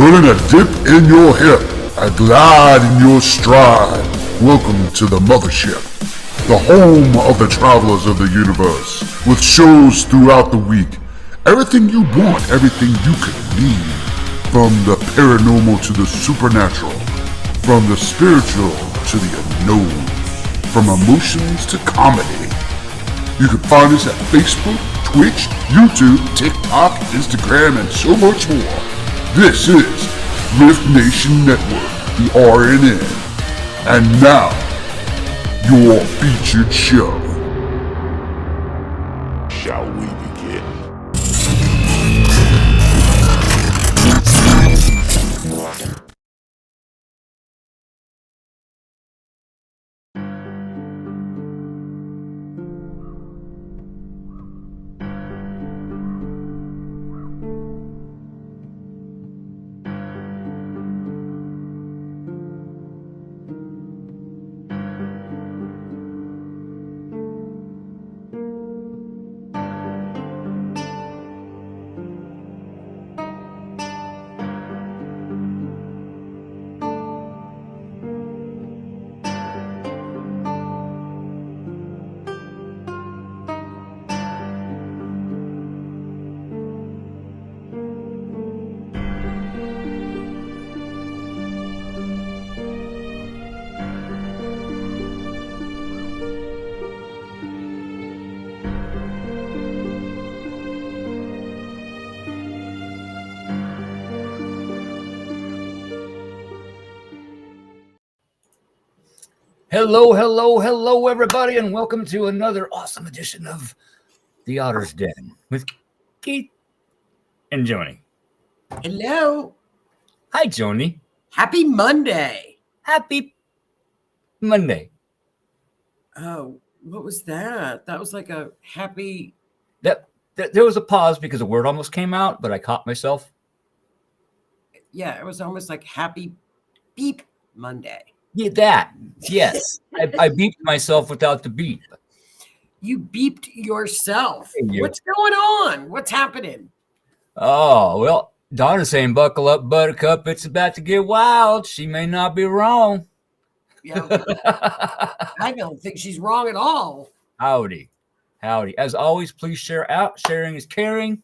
Putting a dip in your hip, a glide in your stride. Welcome to the mothership, the home of the travelers of the universe, with shows throughout the week. Everything you want, everything you could need. From the paranormal to the supernatural, from the spiritual to the unknown, from emotions to comedy. You can find us at Facebook, Twitch, YouTube, TikTok, Instagram, and so much more. This is R.I.F.T Nation Network, the RNN. And now, your featured show. Shall we begin? Hello, everybody, and welcome to another awesome edition of the Otters Den with Keith and Joni. Hello. Hi, Joni. Happy Monday. Happy Monday. Oh, what was that? That was like a happy... That there was a pause because a word almost came out, but I caught myself. Yeah, it was almost like happy beep Monday. Yeah, that. Yes. I beeped myself without the beep. You beeped yourself. You. What's going on? What's happening? Oh, well, Donna's saying, buckle up, buttercup. It's about to get wild. She may not be wrong. Yeah, I don't think she's wrong at all. Howdy. As always, please share out. Sharing is caring.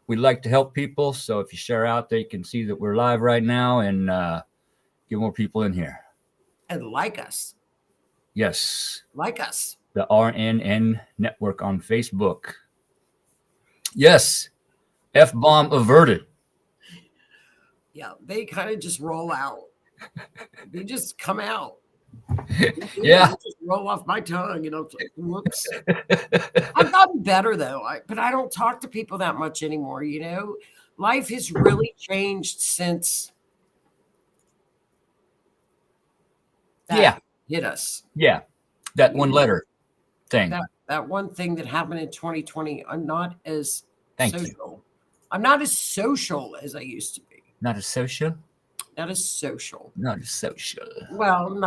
We'd like to help people. So if you share out, they can see that we're live right now and get more people in here. And like us. Yes. Like us. The RNN network on Facebook. Yes. F-bomb averted. Yeah, they kind of just roll out. They just come out. Yeah. They just roll off my tongue, it's like, whoops. I've gotten better, though. But I don't talk to people that much anymore, Life has really changed since that hit us. Yeah. That one letter thing. That one thing that happened in 2020. I'm not as social. You. I'm not as social as I used to be. Not as social? Not as social. Not as social. Well,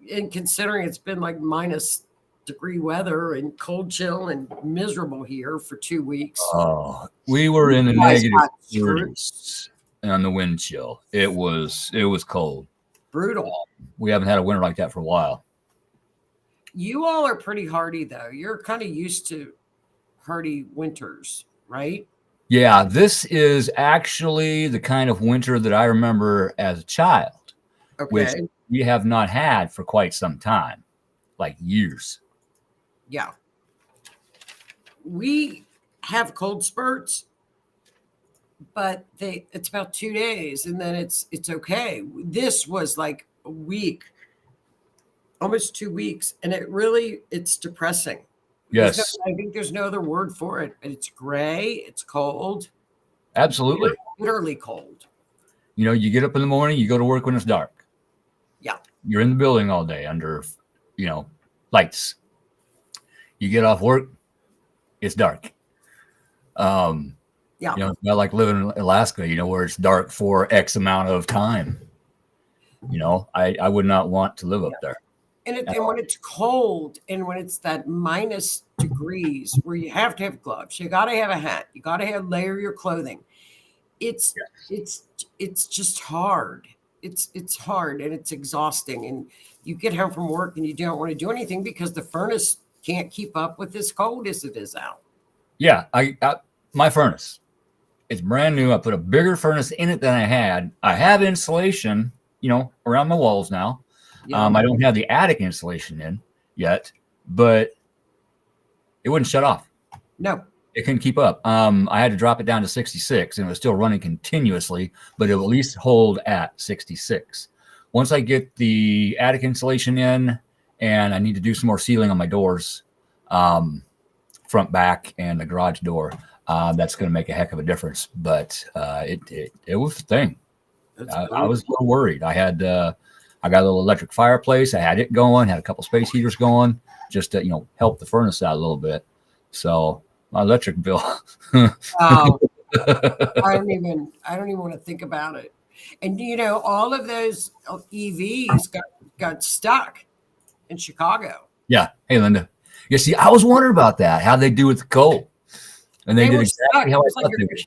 in considering it's been like -degree weather and cold chill and miserable here for 2 weeks. Oh, we were in the negative 30s on the wind chill. It was cold. Brutal. We haven't had a winter like that for a while. You all are pretty hardy, though. You're kind of used to hardy winters, right? Yeah, this is actually the kind of winter that I remember as a child, which we have not had for quite some time, like years. Yeah. We have cold spurts, but it's about 2 days, and then it's okay. This was like a week, almost 2 weeks, and it's depressing. Yes. I think there's no other word for it. It's gray. It's cold. Absolutely. It's literally cold. You get up in the morning, you go to work when it's dark. Yeah. You're in the building all day under, lights. You get off work, it's dark. Yeah. It's not like living in Alaska, where it's dark for X amount of time. I would not want to live up there. And when it's cold and when it's that -degrees where you have to have gloves, you got to have a hat, you got to layer your clothing. it's it's just hard. It's hard and it's exhausting. And you get home from work and you don't want to do anything because the furnace can't keep up with this cold as it is out. Yeah, my furnace, it's brand new. I put a bigger furnace in it than I had. I have insulation, around my walls now. Yeah. I don't have the attic insulation in yet, but it wouldn't shut off. No. It couldn't keep up. I had to drop it down to 66, and it was still running continuously, but it will at least hold at 66. Once I get the attic insulation in, and I need to do some more sealing on my doors, front, back, and the garage door, that's going to make a heck of a difference. But it was the thing. I was a little worried. I got a little electric fireplace. I had it going. Had a couple space heaters going, just to help the furnace out a little bit. So my electric bill. Oh, I don't even want to think about it. And all of those EVs got stuck in Chicago. Yeah. Hey, Linda. You see, I was wondering about that. How they do with the coal, and they did exactly how I thought they would.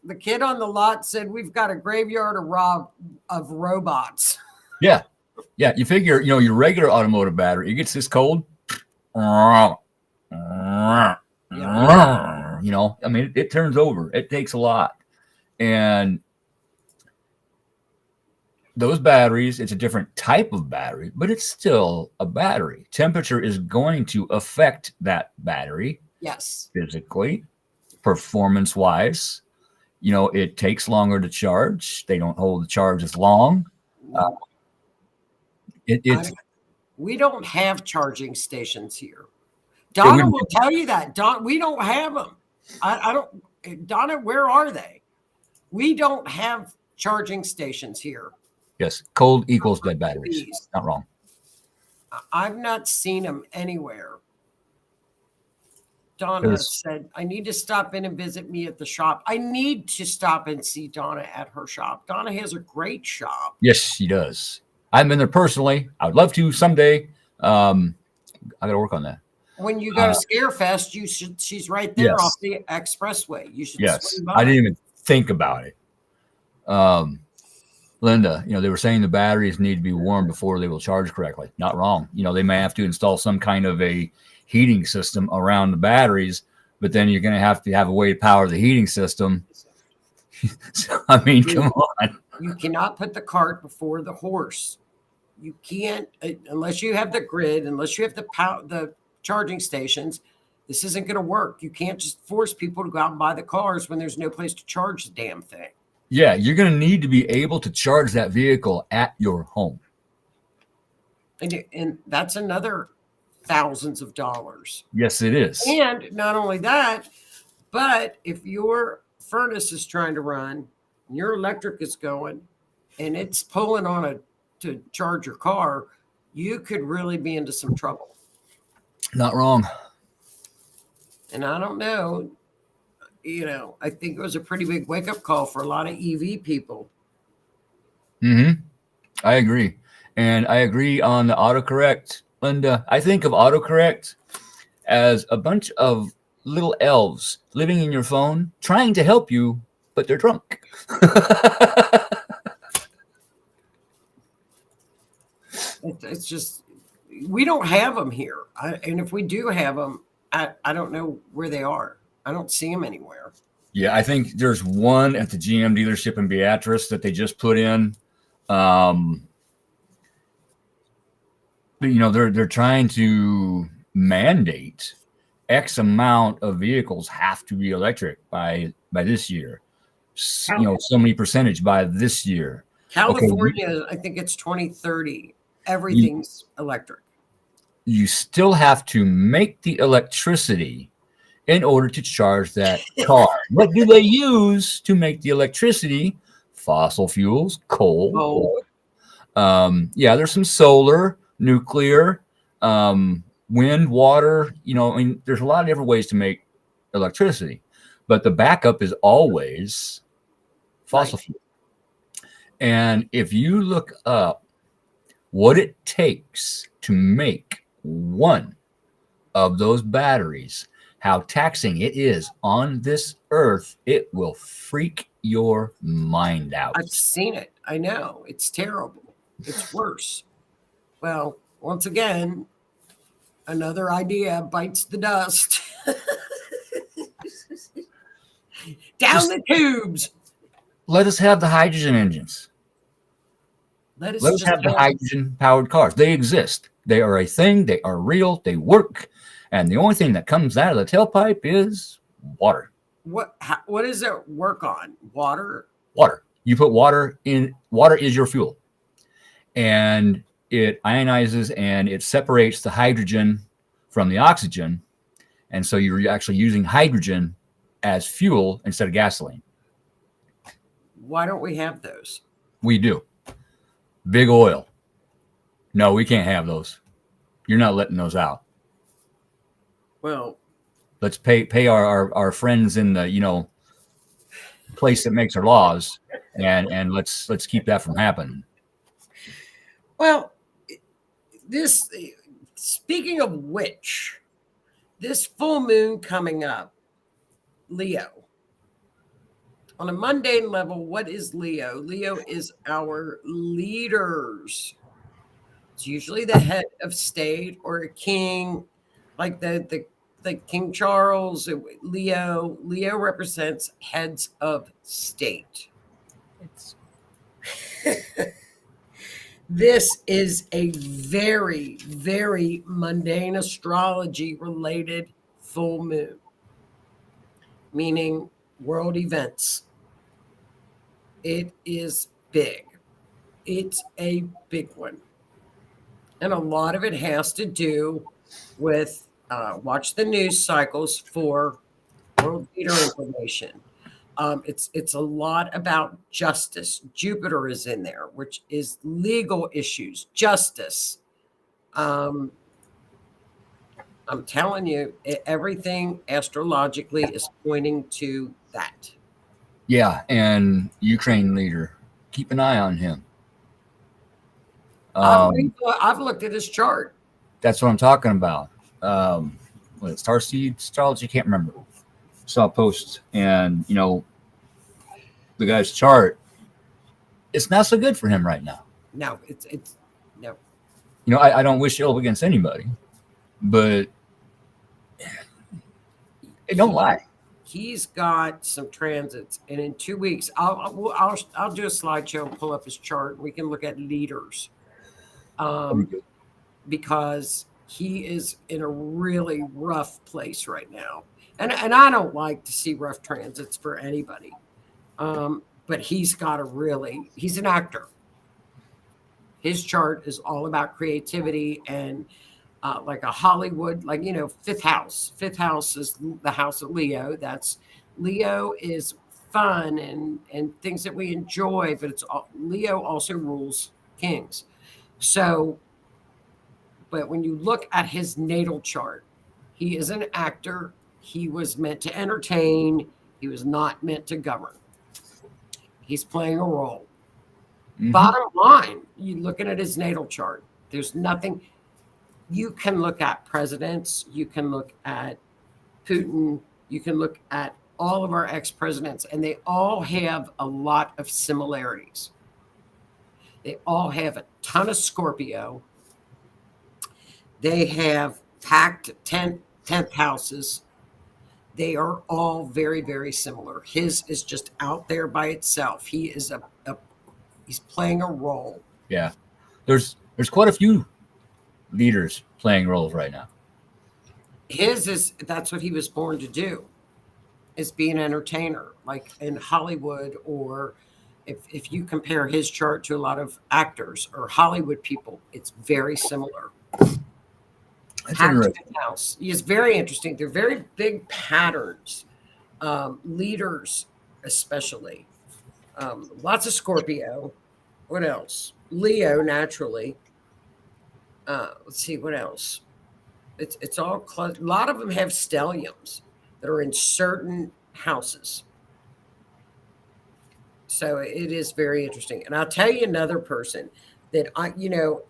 The kid on the lot said, "We've got a graveyard of robots." Yeah. Yeah. You figure, your regular automotive battery, it gets this cold. Yeah. I mean, it turns over. It takes a lot. And those batteries, it's a different type of battery, but it's still a battery. Temperature is going to affect that battery. Yes. Physically, performance-wise. It takes longer to charge. They don't hold the charge as long. We don't have charging stations here. Donna will tell you that. We don't have them. I don't. Donna, where are they? We don't have charging stations here. Yes, cold equals dead batteries. Not wrong. I've not seen them anywhere. Donna said, I need to stop in and visit me at the shop. I need to stop and see Donna at her shop. Donna has a great shop. Yes, she does. I haven't been there personally. I would love to someday. I got to work on that. When you go to Scarefest, she's right there off the expressway. You should swing by. I didn't even think about it. Linda, they were saying the batteries need to be warm before they will charge correctly. Not wrong. They may have to install some kind of a heating system around the batteries, but then you're going to have a way to power the heating system. So, I mean, come on. You cannot put the cart before the horse. You can't, unless you have the grid, unless you have the charging stations. This isn't going to work. You can't just force people to go out and buy the cars when there's no place to charge the damn thing. Yeah, you're going to need to be able to charge that vehicle at your home. And that's another thousands of dollars. Yes, it is. And not only that, but if your furnace is trying to run, your electric is going, and it's pulling on to charge your car, you could really be into some trouble. Not wrong. And I don't know. I think it was a pretty big wake-up call for a lot of EV people. Mm-hmm. I agree. And I agree on the autocorrect, Linda. I think of autocorrect as a bunch of little elves living in your phone, trying to help you, but they're drunk. It's just, we don't have them here. And if we do have them, I don't know where they are. I don't see them anywhere. Yeah, I think there's one at the GM dealership in Beatrice that they just put in. But they're trying to mandate X amount of vehicles have to be electric by this year. So many percentage by this year. California, I think it's 2030. Everything's electric. You still have to make the electricity in order to charge that car. What do they use to make the electricity? Fossil fuels, coal. There's some solar, nuclear, wind, water. There's a lot of different ways to make electricity, but the backup is always fossil fuel. And if you look up what it takes to make one of those batteries, how taxing it is on this earth, it will freak your mind out. I've seen it. I know. It's terrible. It's worse. Well, once again, another idea bites the dust. Down the tubes. Let us have the hydrogen engines. Let us have the hydrogen powered cars. They exist. They are a thing. They are real. They work. And the only thing that comes out of the tailpipe is water. What does it work on? Water? Water. You put water in. Water is your fuel. And it ionizes and it separates the hydrogen from the oxygen. And so you're actually using hydrogen as fuel instead of gasoline. Why don't we have those? We do. Big oil. No, we can't have those. You're not letting those out. Well, let's pay our friends in the place that makes our laws, and let's keep that from happening. Well, speaking of which, this full moon coming up, Leo. On a mundane level, what is Leo? Leo is our leaders. It's usually the head of state or a king, like the King Charles. Leo represents heads of state. This is a very, very mundane astrology related full moon, meaning world events. It is big. It's a big one. And a lot of it has to do with watch the news cycles for world leader information. It's a lot about justice. Jupiter is in there, which is legal issues, justice. I'm telling you, everything astrologically is pointing to that. Yeah, and Ukraine leader, keep an eye on him. I've looked at his chart. That's what I'm talking about. Starseed astrology, can't remember. Saw a post, and the guy's chart, it's not so good for him right now. No, it's no. I don't wish ill against anybody, but don't lie. He's got some transits, and in 2 weeks, I'll do a slideshow and pull up his chart. We can look at leaders, because he is in a really rough place right now, and I don't like to see rough transits for anybody, but he's an actor. His chart is all about creativity and like a Hollywood, fifth house. Fifth house is the house of Leo. Leo is fun and things that we enjoy, but Leo also rules kings. So, but when you look at his natal chart, he is an actor. He was meant to entertain. He was not meant to govern. He's playing a role. Mm-hmm. Bottom line, you looking at his natal chart, there's nothing. You can look at presidents. You can look at Putin. You can look at all of our ex-presidents, and they all have a lot of similarities. They all have a ton of Scorpio. They have packed 10th houses. They are all very, very similar. His is just out there by itself. He is he's playing a role. Yeah. There's quite a few leaders playing roles right now. That's what he was born to do, is be an entertainer, like in Hollywood, or if you compare his chart to a lot of actors or Hollywood people, it's very similar. That's interesting. House. He is very interesting. They're very big patterns. Leaders, especially. Lots of Scorpio. What else? Leo, naturally. Let's see what else. It's all a lot of them have stelliums that are in certain houses. So it is very interesting. And I'll tell you another person that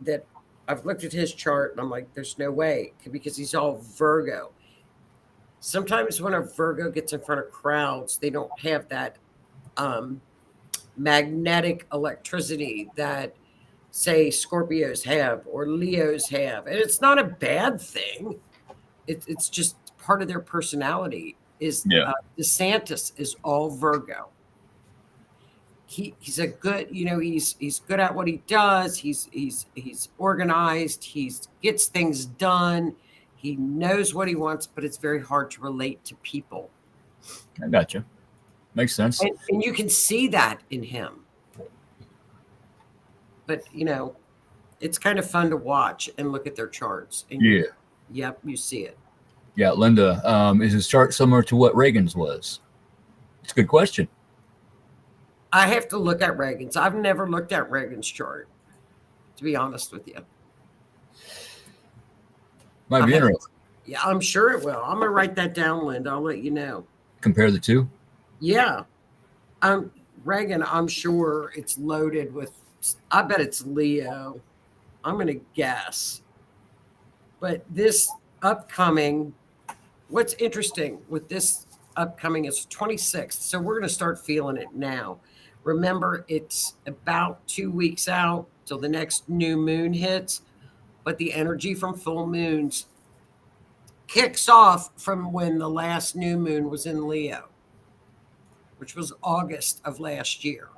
that I've looked at his chart and I'm like, there's no way, because he's all Virgo. sometimes when a Virgo gets in front of crowds, they don't have that magnetic electricity that, say, Scorpios have or Leos have. And it's not a bad thing. It's just part of their personality. DeSantis is all Virgo. He's a good, he's good at what he does. He's organized. He gets things done. He knows what he wants, but it's very hard to relate to people. I got you. Makes sense. And you can see that in him. But it's kind of fun to watch and look at their charts. And yep, you see it. Yeah, Linda, is his chart similar to what Reagan's was? It's a good question. I have to look at Reagan's. I've never looked at Reagan's chart, to be honest with you. Might be interesting. Yeah, I'm sure it will. I'm going to write that down, Linda. I'll let you know. Compare the two? Yeah. Reagan, I'm sure it's loaded with, I bet it's Leo. I'm going to guess. But this upcoming, what's interesting with this upcoming is 26th. So we're going to start feeling it now. Remember, it's about 2 weeks out till the next new moon hits, but the energy from full moons kicks off from when the last new moon was in Leo, which was August of last year.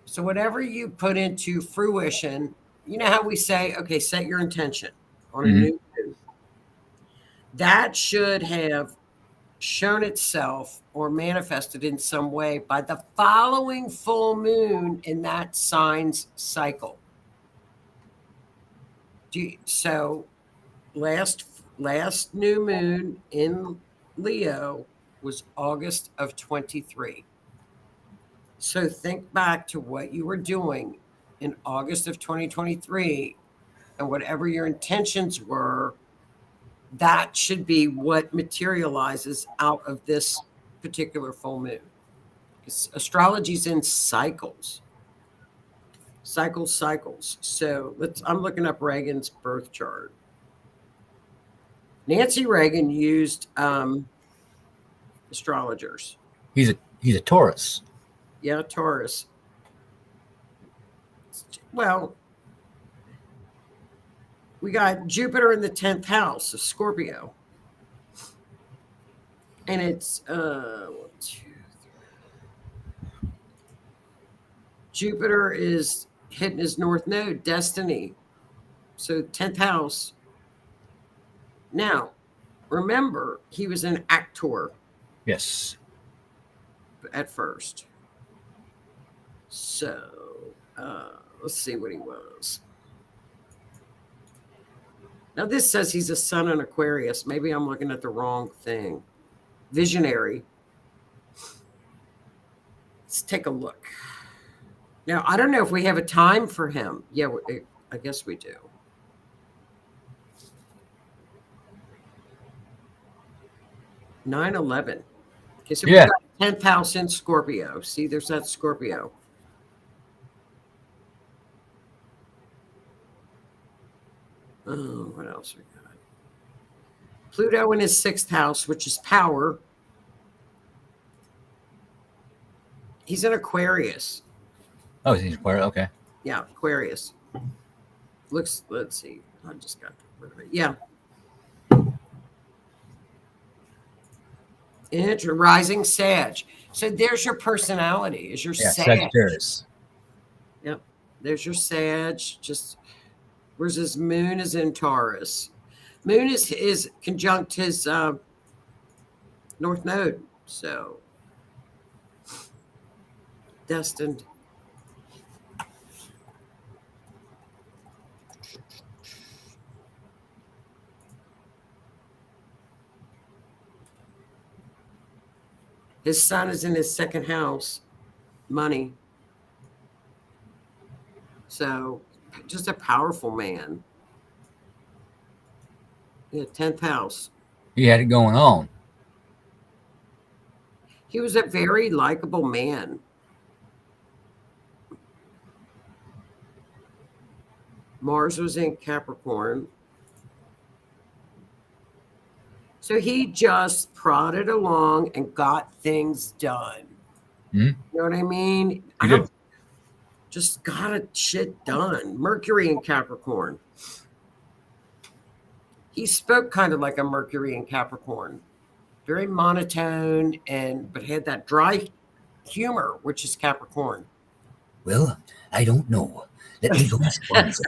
So whatever you put into fruition, you know how we say, okay, set your intention on a new moon. That should have shown itself or manifested in some way by the following full moon in that sign's cycle. So last new moon in Leo was August of 23. So think back to what you were doing in August of 2023 and whatever your intentions were. That should be what materializes out of this particular full moon. Astrology is in cycles. Cycles. So I'm looking up Reagan's birth chart. Nancy Reagan used astrologers. He's a Taurus. Yeah, Taurus. Well, we got Jupiter in the 10th house of Scorpio. And it's 1, 2, 3. Jupiter is hitting his north node, destiny. So 10th house. Now, remember, he was an actor. Yes. At first. So, let's see what he was. Now, this says he's a sun in Aquarius. Maybe I'm looking at the wrong thing. Visionary. Let's take a look. Now, I don't know if we have a time for him. Yeah, I guess we do. (9/11). Okay, so we got 10th house in Scorpio. See, there's that Scorpio. Oh, what else we got? Pluto in his 6th house, which is power. He's in Aquarius. Oh, he's Aquarius. Okay. Yeah, Aquarius. Let's see. I just got rid of it. Yeah. Rising Sag. So there's your personality. Is your Sag. Sagittarius. Yep. There's your Sag. Just where's his moon is in Taurus. Moon is conjunct his north node. So destined. His sun is in his 2nd house, money. So just a powerful man. Yeah, 10th house. He had it going on. He was a very likable man. Mars was in Capricorn. So he just prodded along and got things done. Mm-hmm. You know what I mean? You did. Just got a shit done. Mercury in Capricorn. He spoke kind of like a Mercury in Capricorn. Very monotone but had that dry humor, which is Capricorn. Well, I don't know. Let me go ask Bonzo.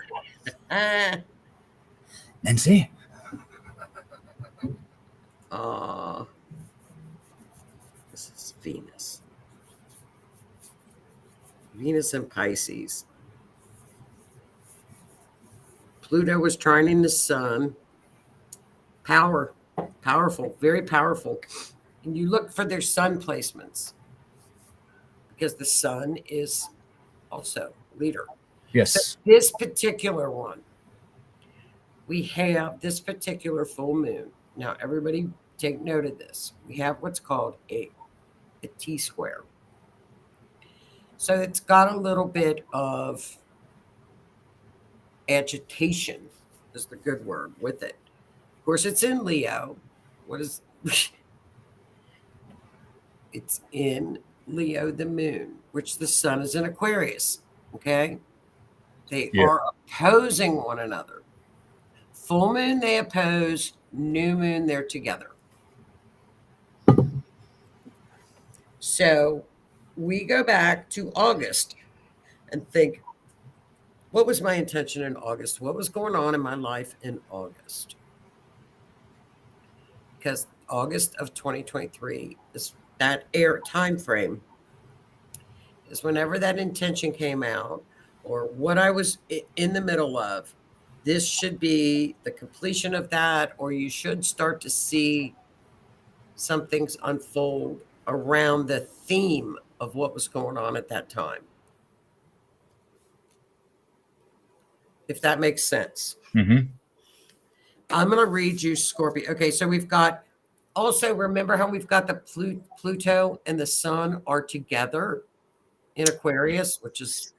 Nancy? This is Venus. Venus and Pisces. Pluto was trining the sun. Powerful, very powerful. And you look for their sun placements because the sun is also leader. Yes. But this particular one, we have this particular full moon. Now, everybody take note of this. We have what's called a T-square. So it's got a little bit of agitation is the good word with it. Of course, it's in Leo. What is it's in Leo, the moon, which the sun is in Aquarius. Okay. They are opposing one another. Full moon, they oppose. New moon, they're together. So we go back to August and think, what was my intention in August? What was going on in my life in August? Because August of 2023 is that time frame is whenever that intention came out or what I was in the middle of. This should be the completion of that, or you should start to see some things unfold around the theme of what was going on at that time. If that makes sense. Mm-hmm. I'm going to read you Scorpio. Okay, so we've got, also remember how we've got the Pluto and the sun are together in Aquarius, which is,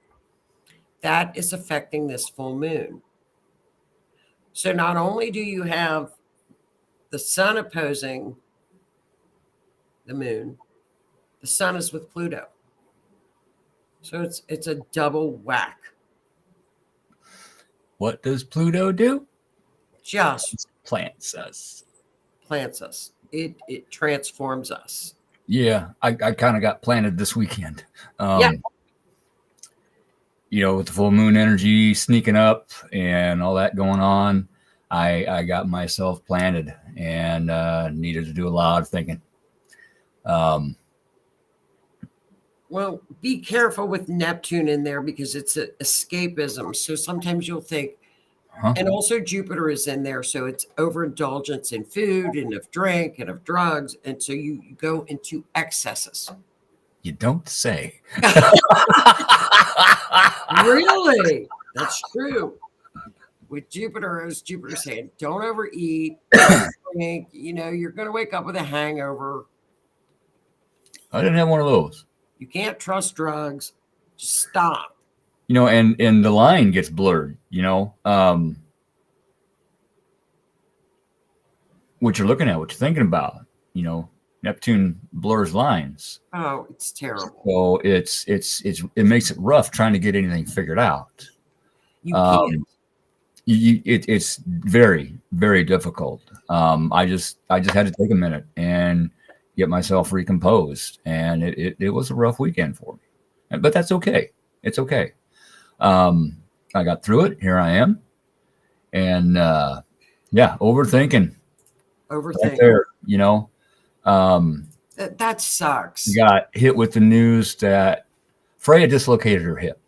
that is affecting this full moon. So not only do you have the sun opposing the moon, the sun is with Pluto. So it's a double whack. What does Pluto do? Just plants us. It transforms us. Yeah, I kind of got planted this weekend. You know, with the full moon energy sneaking up and all that going on, I got myself planted and needed to do a lot of thinking. Well, be careful with Neptune in there because it's an escapism. So sometimes you'll think, and also Jupiter is in there. So it's overindulgence in food and of drink and of drugs. And so you go into excesses. You don't say. Really? That's true. With Jupiter, as Jupiter saying, don't overeat, don't drink. You know, you're going to wake up with a hangover. I didn't have one of those. You can't trust drugs. Just stop. You know, and the line gets blurred, you know. What you're looking at, what you're thinking about, you know, Neptune blurs lines. Oh, it's terrible. So it makes it rough trying to get anything figured out. You can't. It's very, very difficult. I just had to take a minute and get myself recomposed, and it was a rough weekend for me, but that's okay. It's okay. I got through it. Here I am, and overthinking. Right there, you know. That sucks. We got hit with the news that Freya dislocated her hip.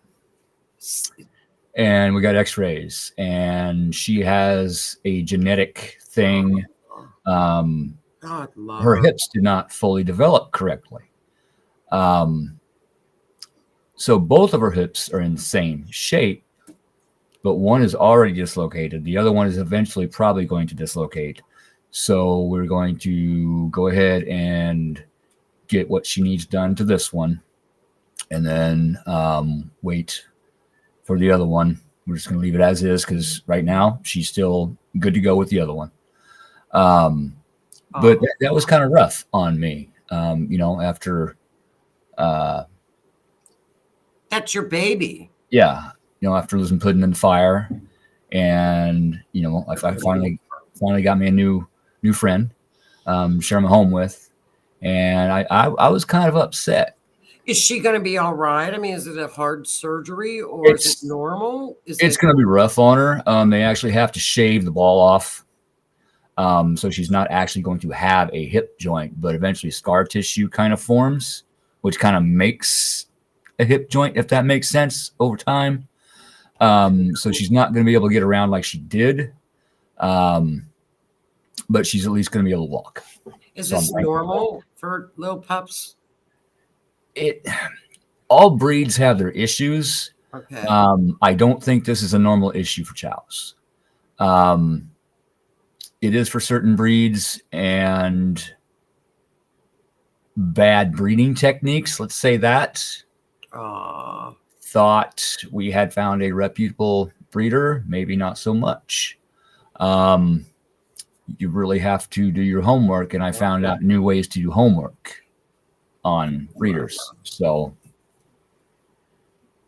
And we got x-rays, and she has a genetic thing. Her hips did not fully develop correctly. So both of her hips are in the same shape, but one is already dislocated. The other one is eventually probably going to dislocate. So we're going to go ahead and get what she needs done to this one, and then wait for the other one. We're just going to leave it as is because right now she's still good to go with the other one. But that was kind of rough on me, after. That's your baby. Yeah, after losing Puddin' in the fire, and I finally got me a new friend, share my home with, and I was kind of upset. Is she going to be all right? I mean, is it a hard surgery or is it normal? It's going to be rough on her. They actually have to shave the ball off. So she's not actually going to have a hip joint, but eventually scar tissue kind of forms, which kind of makes a hip joint, if that makes sense, over time. So she's not going to be able to get around like she did. But she's at least going to be able to walk. Is this normal for little pups? All breeds have their issues. Okay. I don't think this is a normal issue for chows. It is for certain breeds and bad breeding techniques. Let's say that. Thought we had found a reputable breeder, maybe not so much. You really have to do your homework, and I found out new ways to do homework on breeders. So,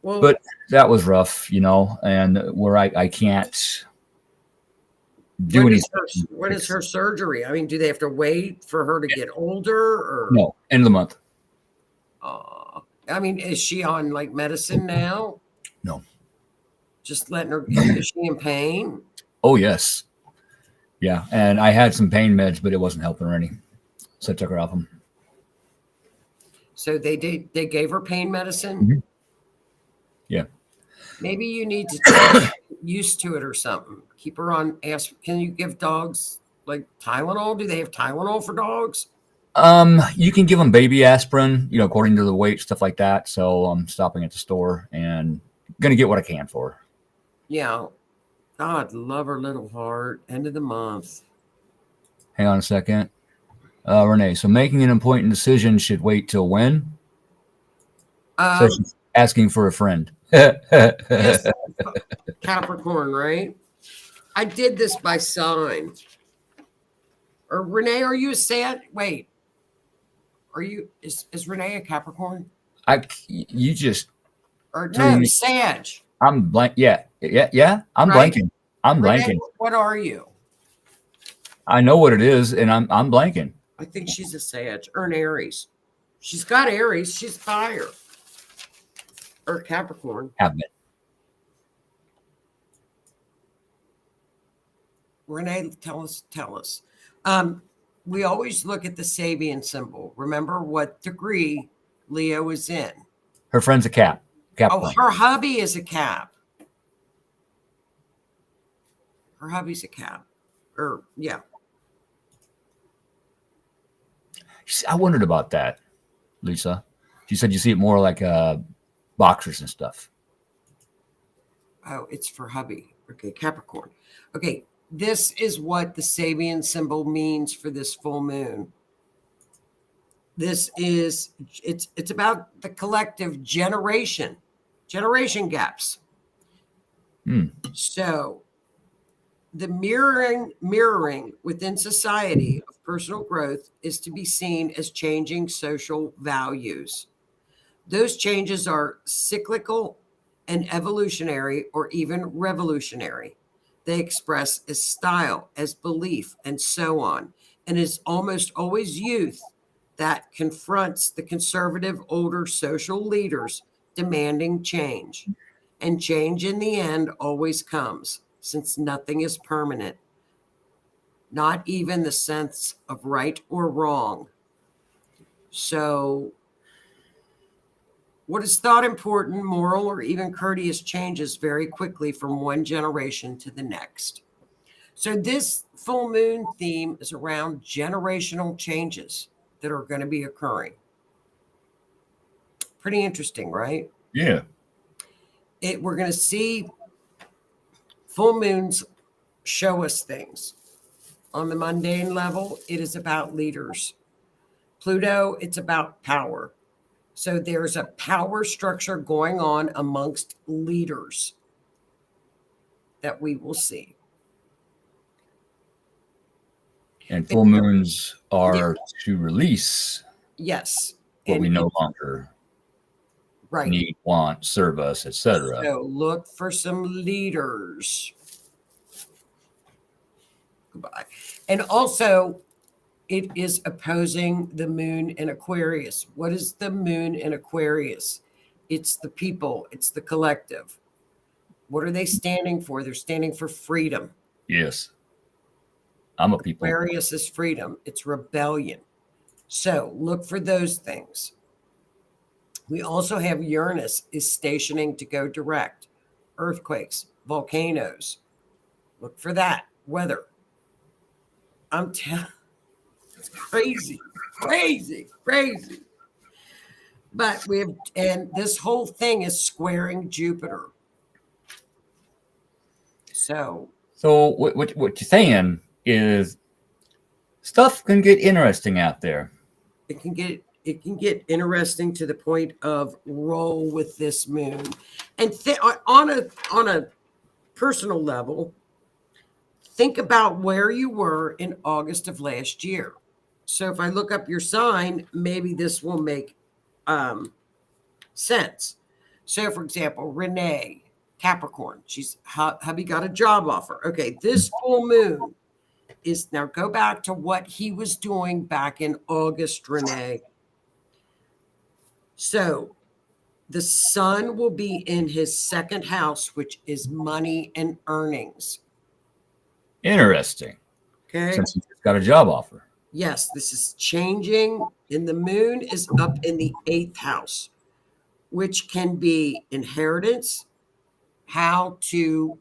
but that was rough, and where I can't do anything. When is her surgery? I mean, do they have to wait for her to get older? Or no, end of the month. I mean, is she on like medicine now? No. Just letting her. Is she in pain? Oh yes. Yeah, and I had some pain meds, but it wasn't helping her any, so I took her off them. So they gave her pain medicine. Mm-hmm. Yeah. Maybe you need to get used to it or something. Keep her on. Can you give dogs like Tylenol? Do they have Tylenol for dogs? You can give them baby aspirin, according to the weight, stuff like that. So I'm stopping at the store and gonna get what I can for her. Yeah. God, love her little heart. End of the month. Hang on a second. Renee, so making an important decision should wait till when? So she's asking for a friend. Yes, Capricorn, right? I did this by sign. Or Renee, are you a Sag? Wait. Is Renee a Capricorn? You just. Or no, Sag. I'm blank. Yeah. I'm right? Blanking. I'm Renee, blanking. What are you? I know what it is, and I'm blanking. I think she's a Sag or an Aries. She's got Aries. She's fire. Or Capricorn. Have been. Renee, tell us. We always look at the Sabian symbol. Remember what degree Leo is in. Her friend's a Cap. Oh, her hubby is a Cap. Her hubby's a Cap. Yeah. I wondered about that, Lisa. She said you see it more like boxers and stuff. Oh, it's for hubby. Okay, Capricorn. Okay, this is what the Sabian symbol means for this full moon. This is it's about the collective generation gaps. So the mirroring within society of personal growth is to be seen as changing social values. Those changes are cyclical and evolutionary or even revolutionary. They express as style, as belief, and so on. And it's almost always youth that confronts the conservative older social leaders demanding change. And change in the end always comes, since nothing is permanent, not even the sense of right or wrong. So what is thought important, moral, or even courteous changes very quickly from one generation to the next. So this full moon theme is around generational changes that are going to be occurring. Pretty interesting, right? Yeah. We're going to see full moons show us things. On the mundane level, it is about leaders. Pluto, it's about power. So there's a power structure going on amongst leaders that we will see. And full moons are to release yes, what and we no longer need, want, serve us, etc. So look for some leaders. Goodbye. And also, it is opposing the moon in Aquarius. What is the moon in Aquarius? It's the people, it's the collective. What are they standing for? They're standing for freedom. Yes. I'm a people. Aquarius is freedom, it's rebellion. So look for those things. We also have Uranus is stationing to go direct. Earthquakes, volcanoes. Look for that. Weather. I'm telling it's crazy, crazy, crazy. But we have, and this whole thing is squaring Jupiter. So what you're saying is stuff can get interesting out there. It can get interesting to the point of roll with this moon, and on a personal level, think about where you were in August of last year. So if I look up your sign, maybe this will make sense. So for example, Renee, Capricorn, she's hubby got a job offer. Okay, this full moon is now go back to what he was doing back in August, Renee. So the sun will be in his second house, which is money and earnings. Interesting. Okay. Since he's got a job offer. Yes, this is changing. And the moon is up in the 8th house, which can be inheritance, how to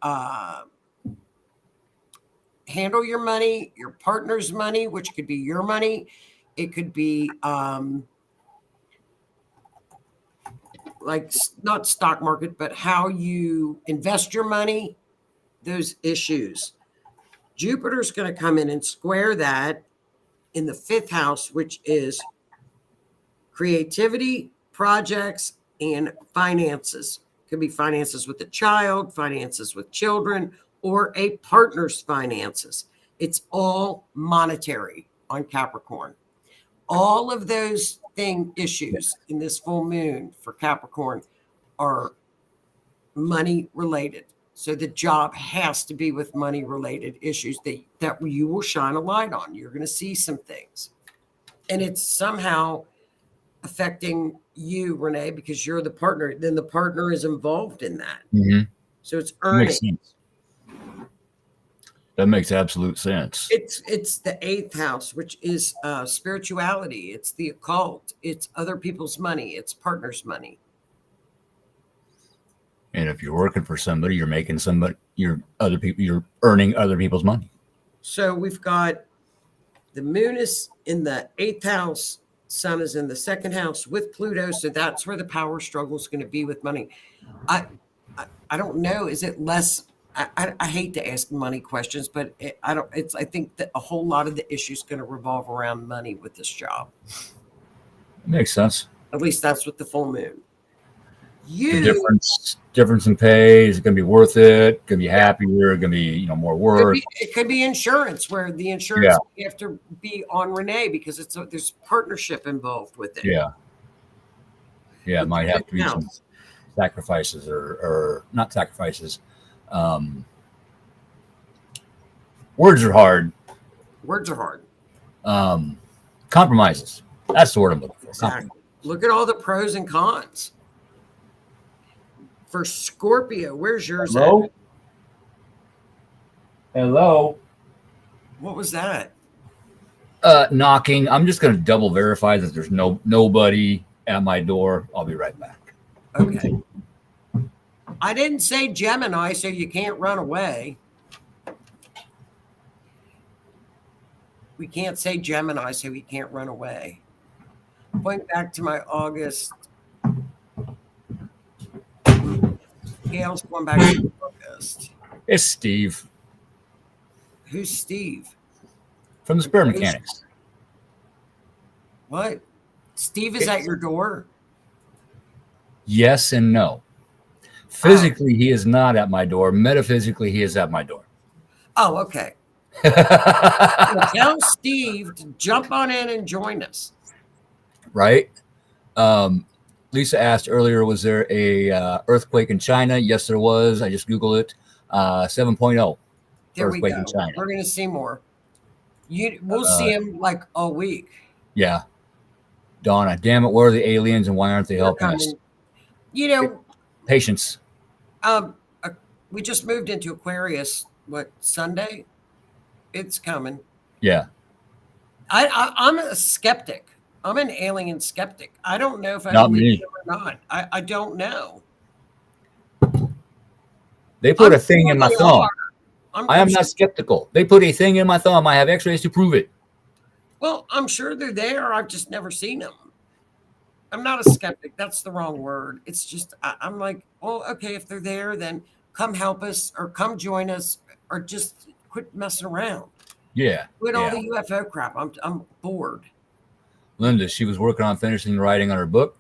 handle your money, your partner's money, which could be your money. It could be like not stock market, but how you invest your money, those issues. Jupiter's going to come in and square that in the 5th house, which is creativity, projects, and finances. Could be finances with a child, finances with children, or a partner's finances. It's all monetary on Capricorn. All of those issues in this full moon for Capricorn are money related. So the job has to be with money related issues that you will shine a light on. You're going to see some things. And it's somehow affecting you, Renee, because you're the partner. Then the partner is involved in that. Mm-hmm. So it's earning. That makes absolute sense. It's the 8th house, which is spirituality. It's the occult. It's other people's money. It's partners' money. And if you're working for somebody, you're making somebody, you're earning other people's money. So we've got the moon is in the 8th house. Sun is in the 2nd house with Pluto. So that's where the power struggle is going to be with money. I don't know. Is it less? I hate to ask money questions, but I think that a whole lot of the issue is going to revolve around money with this job. It makes sense. At least that's what the full moon. The difference in pay, is it going to be worth it? Going to be happier? Going to be more work? It could be insurance, where the insurance you have to be on Renee because there's partnership involved with it. Yeah, it might have to be some sacrifices or not sacrifices. Words are hard. Compromises. That's the word I'm looking for. Exactly. Look at all the pros and cons. For Scorpio, where's yours? Hello? At? Hello? What was that? Knocking. I'm just going to double verify that there's nobody at my door. I'll be right back. Okay. I didn't say Gemini, so you can't run away. We can't say Gemini, so we can't run away. Going back to my August. Gail's going back to August. It's Steve. Who's Steve? From the Spare Mechanics. What? Steve is at your door? Yes and no. Physically, he is not at my door. Metaphysically, he is at my door. Oh, okay. Well, tell Steve to jump on in and join us. Right. Lisa asked earlier, was there a earthquake in China? Yes, there was. I just Googled it. 7.0 There earthquake we in go. China. We're going to see more. We'll see him like all week. Yeah. Donna, damn it, where are the aliens and why aren't they helping us? You know, patience. We just moved into Aquarius. What, Sunday? It's coming. Yeah. I'm a skeptic. I'm an alien skeptic. I don't know if I Not believe me. them or not. I don't know. They put a thing in my thumb. I am not skeptical. They put a thing in my thumb. I have x-rays to prove it. Well, I'm sure they're there. I've just never seen them. I'm not a skeptic. That's the wrong word. It's just, I'm like, oh, okay, if they're there, then come help us or come join us or just quit messing around. Yeah. With all the UFO crap. I'm bored. Linda, she was working on finishing writing on her book.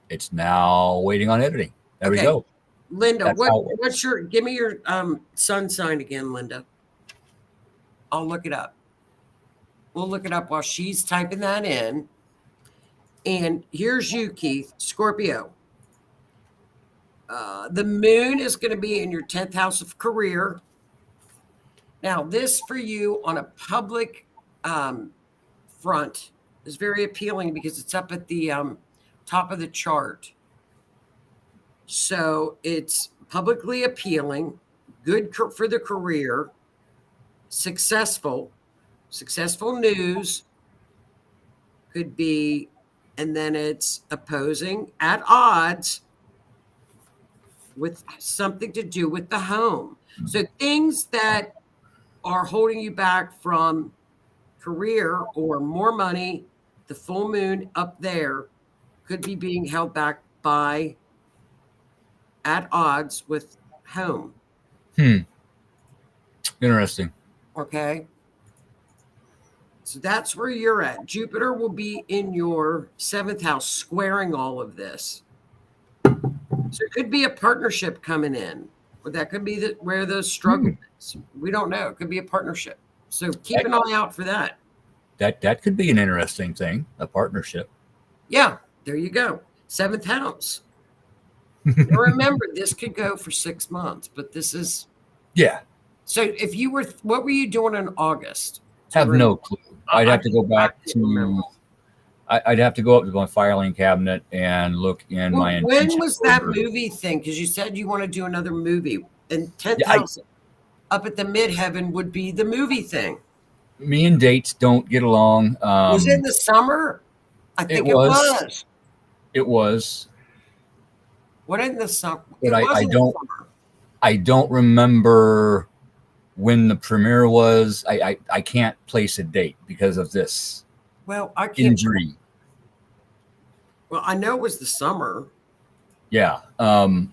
It's now waiting on editing. There we go. Linda, give me your sun sign again, Linda. I'll look it up. We'll look it up while she's typing that in. And here's you, Keith, Scorpio. The moon is going to be in your 10th house of career. Now, this for you on a public front is very appealing because it's up at the top of the chart. So it's publicly appealing, good for the career, successful news could be, and then it's opposing, at odds with something to do with the home. So things that are holding you back from career or more money, the full moon up there could be being held back by at odds with home. Interesting. Okay. So that's where you're at. Jupiter will be in your 7th house, squaring all of this. So it could be a partnership coming in, or that could be where the struggle is. We don't know. It could be a partnership. So keep an eye out for that. That could be an interesting thing, a partnership. Yeah, there you go. 7th house. Now remember, this could go for 6 months, but this is. Yeah. So if you were, what were you doing in August? Have no clue. I'd have to go back to. I'd have to go up to my filing cabinet and look in my. When was that movie thing? Because you said you want to do another movie, and 10th house up at the midheaven would be the movie thing. Me and dates don't get along. Was it in the summer? I think it was. It was. What in the summer? But I don't remember when the premiere was. I can't place a date because of this. Well, I can't. Injury. Well, I know it was the summer. Yeah.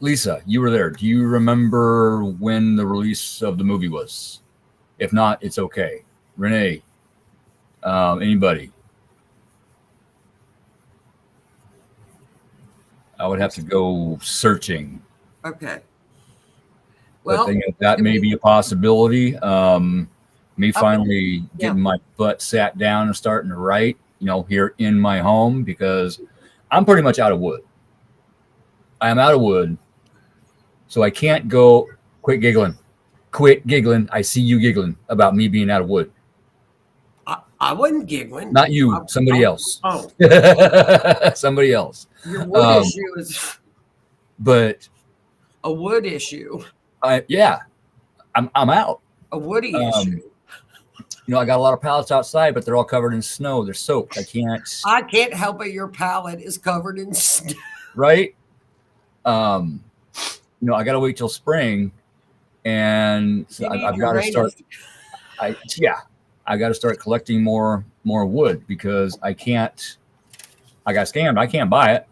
Lisa, you were there. Do you remember when the release of the movie was? If not, it's okay. Renee, anybody? I would have to go searching. Okay. Well, that may be a possibility. Me finally getting my butt sat down and starting to write, here in my home, because I'm pretty much out of wood. I am out of wood. So I can't go, quit giggling. I see you giggling about me being out of wood. I wasn't giggling. Not you, somebody else. Oh. Somebody else. Your wood issue is but a wood issue. I'm out. A woody issue. I got a lot of pallets outside, but they're all covered in snow. They're soaked. I can't help it. Your pallet is covered in snow. Right? I got to wait till spring, and so I've got to start. I got to start collecting more wood because I can't. I got scammed. I can't buy it.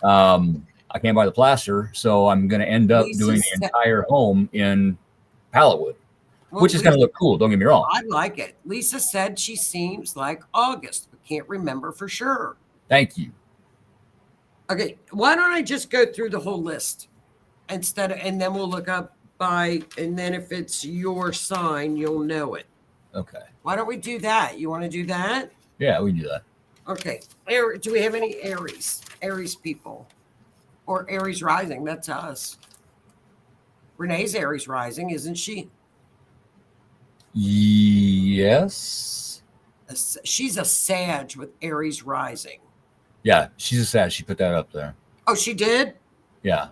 I can't buy the plaster, so I'm going to end up doing the entire home in pallet wood, which is going to look cool. Don't get me wrong. I like it. Lisa said she seems like August, but can't remember for sure. Thank you. Okay, why don't I just go through the whole list and then we'll look up and then if it's your sign, you'll know it. Okay. Why don't we do that? You want to do that? Yeah, we can do that. Okay. Do we have any Aries? Aries people. Or Aries rising? That's us. Renee's Aries rising, isn't she? Yes. She's a Sag with Aries rising. Yeah, she's a Sag. She put that up there. Oh, she did? Yeah.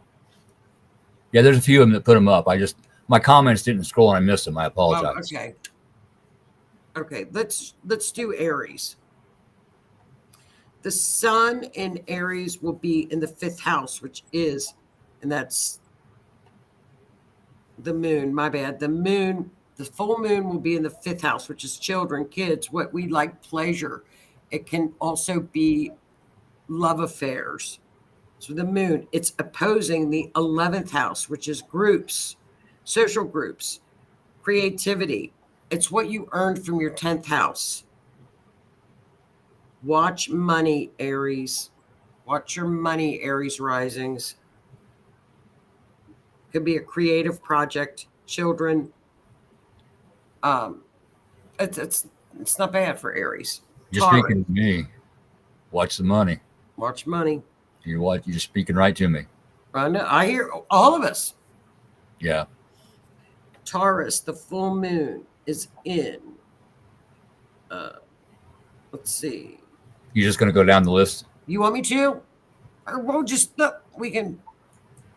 Yeah, there's a few of them that put them up. My comments didn't scroll and I missed them. I apologize. Oh, okay. Okay, let's do Aries. The sun in Aries will be in the 5th house, which is, and that's the moon. My bad. The full moon will be in the 5th house, which is children, kids, what we like, pleasure. It can also be love affairs. So the moon, it's opposing the 11th house, which is groups, social groups, creativity. It's what you earned from your 10th house. Watch money, Aries. Watch your money, Aries risings. Could be a creative project, children. It's not bad for Aries. You're speaking to me. Watch the money. Watch money. You're speaking right to me. I know. I hear all of us. Yeah. Taurus, the full moon is in. Let's see. You're just going to go down the list? You want me to? Or we'll just, we can.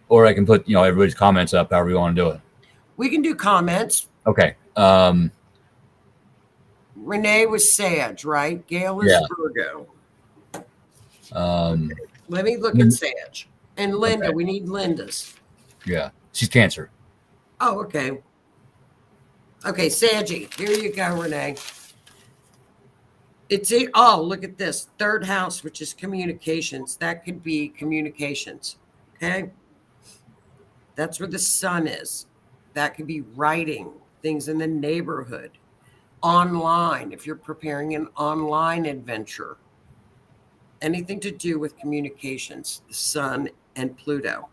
Or I can put, everybody's comments up, however you want to do it. We can do comments. Okay. Renee was Sag, right? Gail is Virgo. Let me look at Sag. And Linda, we need Linda's. Yeah. She's Cancer. Oh, okay. Okay, Saggy. Here you go, Renee. Look at this. 3rd house, which is communications. That could be communications. Okay. That's where the sun is. That could be writing, things in the neighborhood, online, if you're preparing an online adventure, anything to do with communications, the sun and Pluto.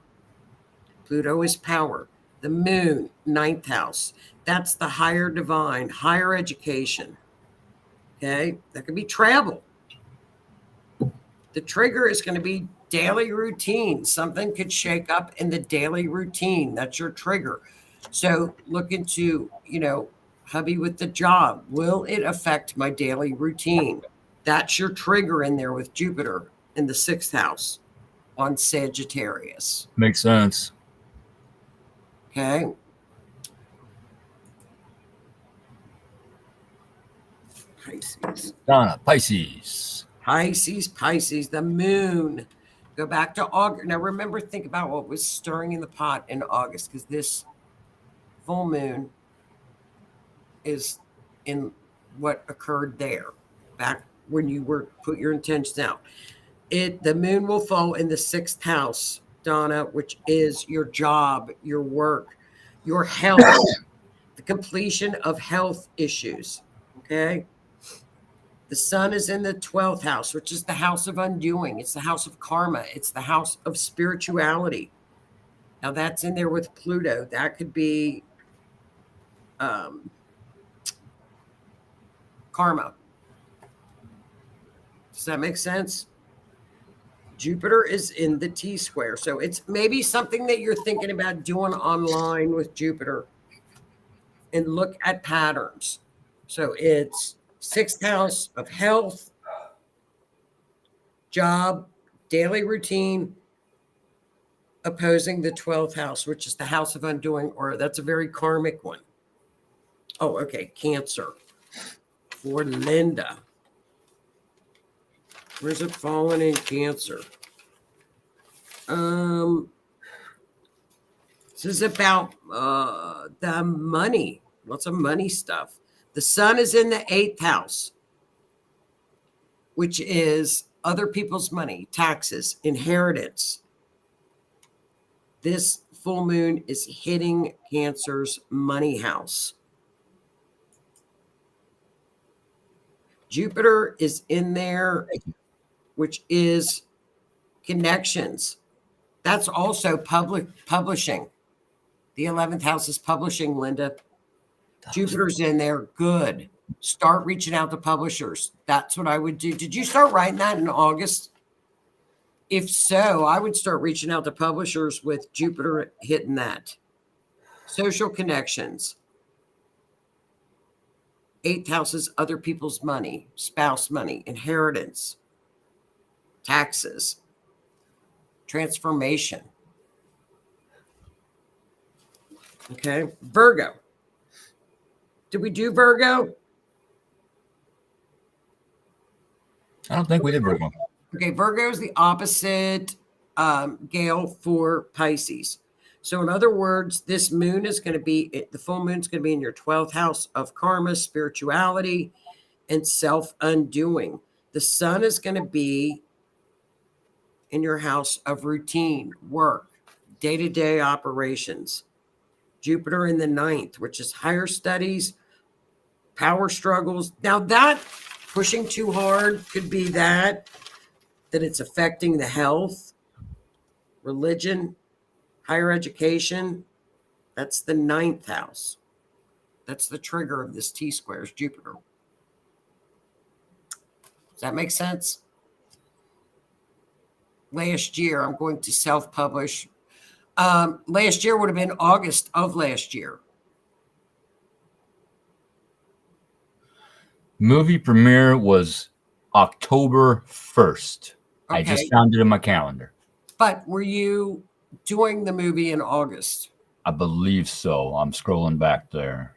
Pluto is power. The moon, 9th house. That's the higher divine, higher education. Okay, that could be travel. The trigger is going to be daily routine. Something could shake up in the daily routine. That's your trigger. So look into, hubby with the job. Will it affect my daily routine? That's your trigger in there with Jupiter in the 6th house on Sagittarius. Makes sense. Okay. Pisces. Donna, Pisces. Pisces, the moon. Go back to August. Now remember, think about what was stirring in the pot in August, because this full moon is in what occurred there, back when you put your intentions out. The moon will fall in the 6th house, Donna, which is your job, your work, your health, the completion of health issues. Okay. The sun is in the 12th house, which is the house of undoing. It's the house of karma. It's the house of spirituality. Now that's in there with Pluto. That could be karma. Does that make sense? Jupiter is in the T square. So it's maybe something that you're thinking about doing online with Jupiter, and look at patterns. So it's 6th house of health, job, daily routine, opposing the 12th house, which is the house of undoing, or that's a very karmic one. Oh, okay. Cancer for Linda. Where's it falling in Cancer? This is about the money, lots of money stuff. The sun is in the 8th house, which is other people's money, taxes, inheritance. This full moon is hitting Cancer's money house. Jupiter is in there, which is connections. That's also publishing. The 11th house is publishing, Linda. Jupiter's in there. Good. Start reaching out to publishers. That's what I would do. Did you start writing that in August? If so, I would start reaching out to publishers with Jupiter hitting that. Social connections. 8th house is other people's money, spouse money, inheritance, taxes, transformation. Okay. Virgo. Did we do Virgo? I don't think we did Virgo. Okay. Virgo is the opposite Gale for Pisces. So in other words, this moon is going to be, the full moon is going to be in your 12th house of karma, spirituality, and self-undoing. The sun is going to be in your house of routine, work, day-to-day operations. Jupiter in the 9th, which is higher studies, power struggles. Now that pushing too hard could be that it's affecting the health, religion, higher education. That's the 9th house. That's the trigger of this T-square is Jupiter. Does that make sense? Last year, I'm going to self-publish. Last year would have been August of last year. Movie premiere was October 1st. Okay. I just found it in my calendar. But were you doing the movie in August? I believe so. I'm scrolling back there.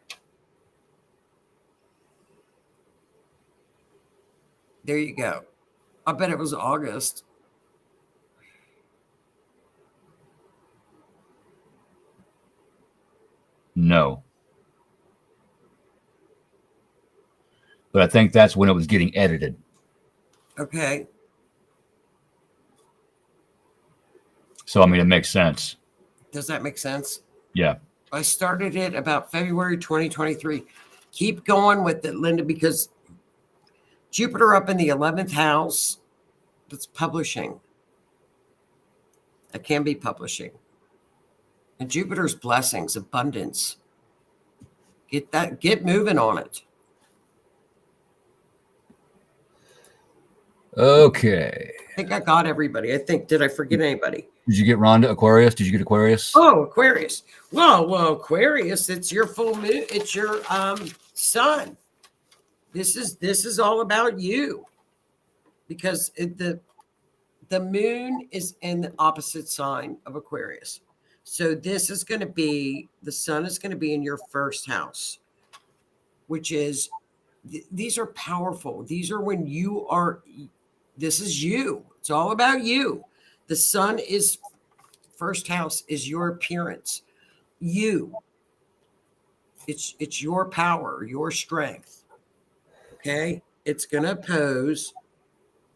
There you go. I bet it was August. No. But I think that's when it was getting edited. Okay. So, I mean, it makes sense. Does that make sense? Yeah. I started it about February 2023. Keep going with it, Linda, because Jupiter up in the 11th house, that's publishing. That can be publishing. And Jupiter's blessings, abundance. Get moving on it. Okay. I think I got everybody. Did I forget anybody? Did you get Rhonda Aquarius? Did you get Aquarius? Oh, Aquarius. Well, Aquarius, it's your full moon. It's your sun. This is all about you. Because the moon is in the opposite sign of Aquarius. So this is going to be, the sun is going to be in your first house, which is, these are powerful. These are when you are, this is you. It's all about you. The sun is, first house is your appearance. You. It's your power, your strength. Okay. It's going to oppose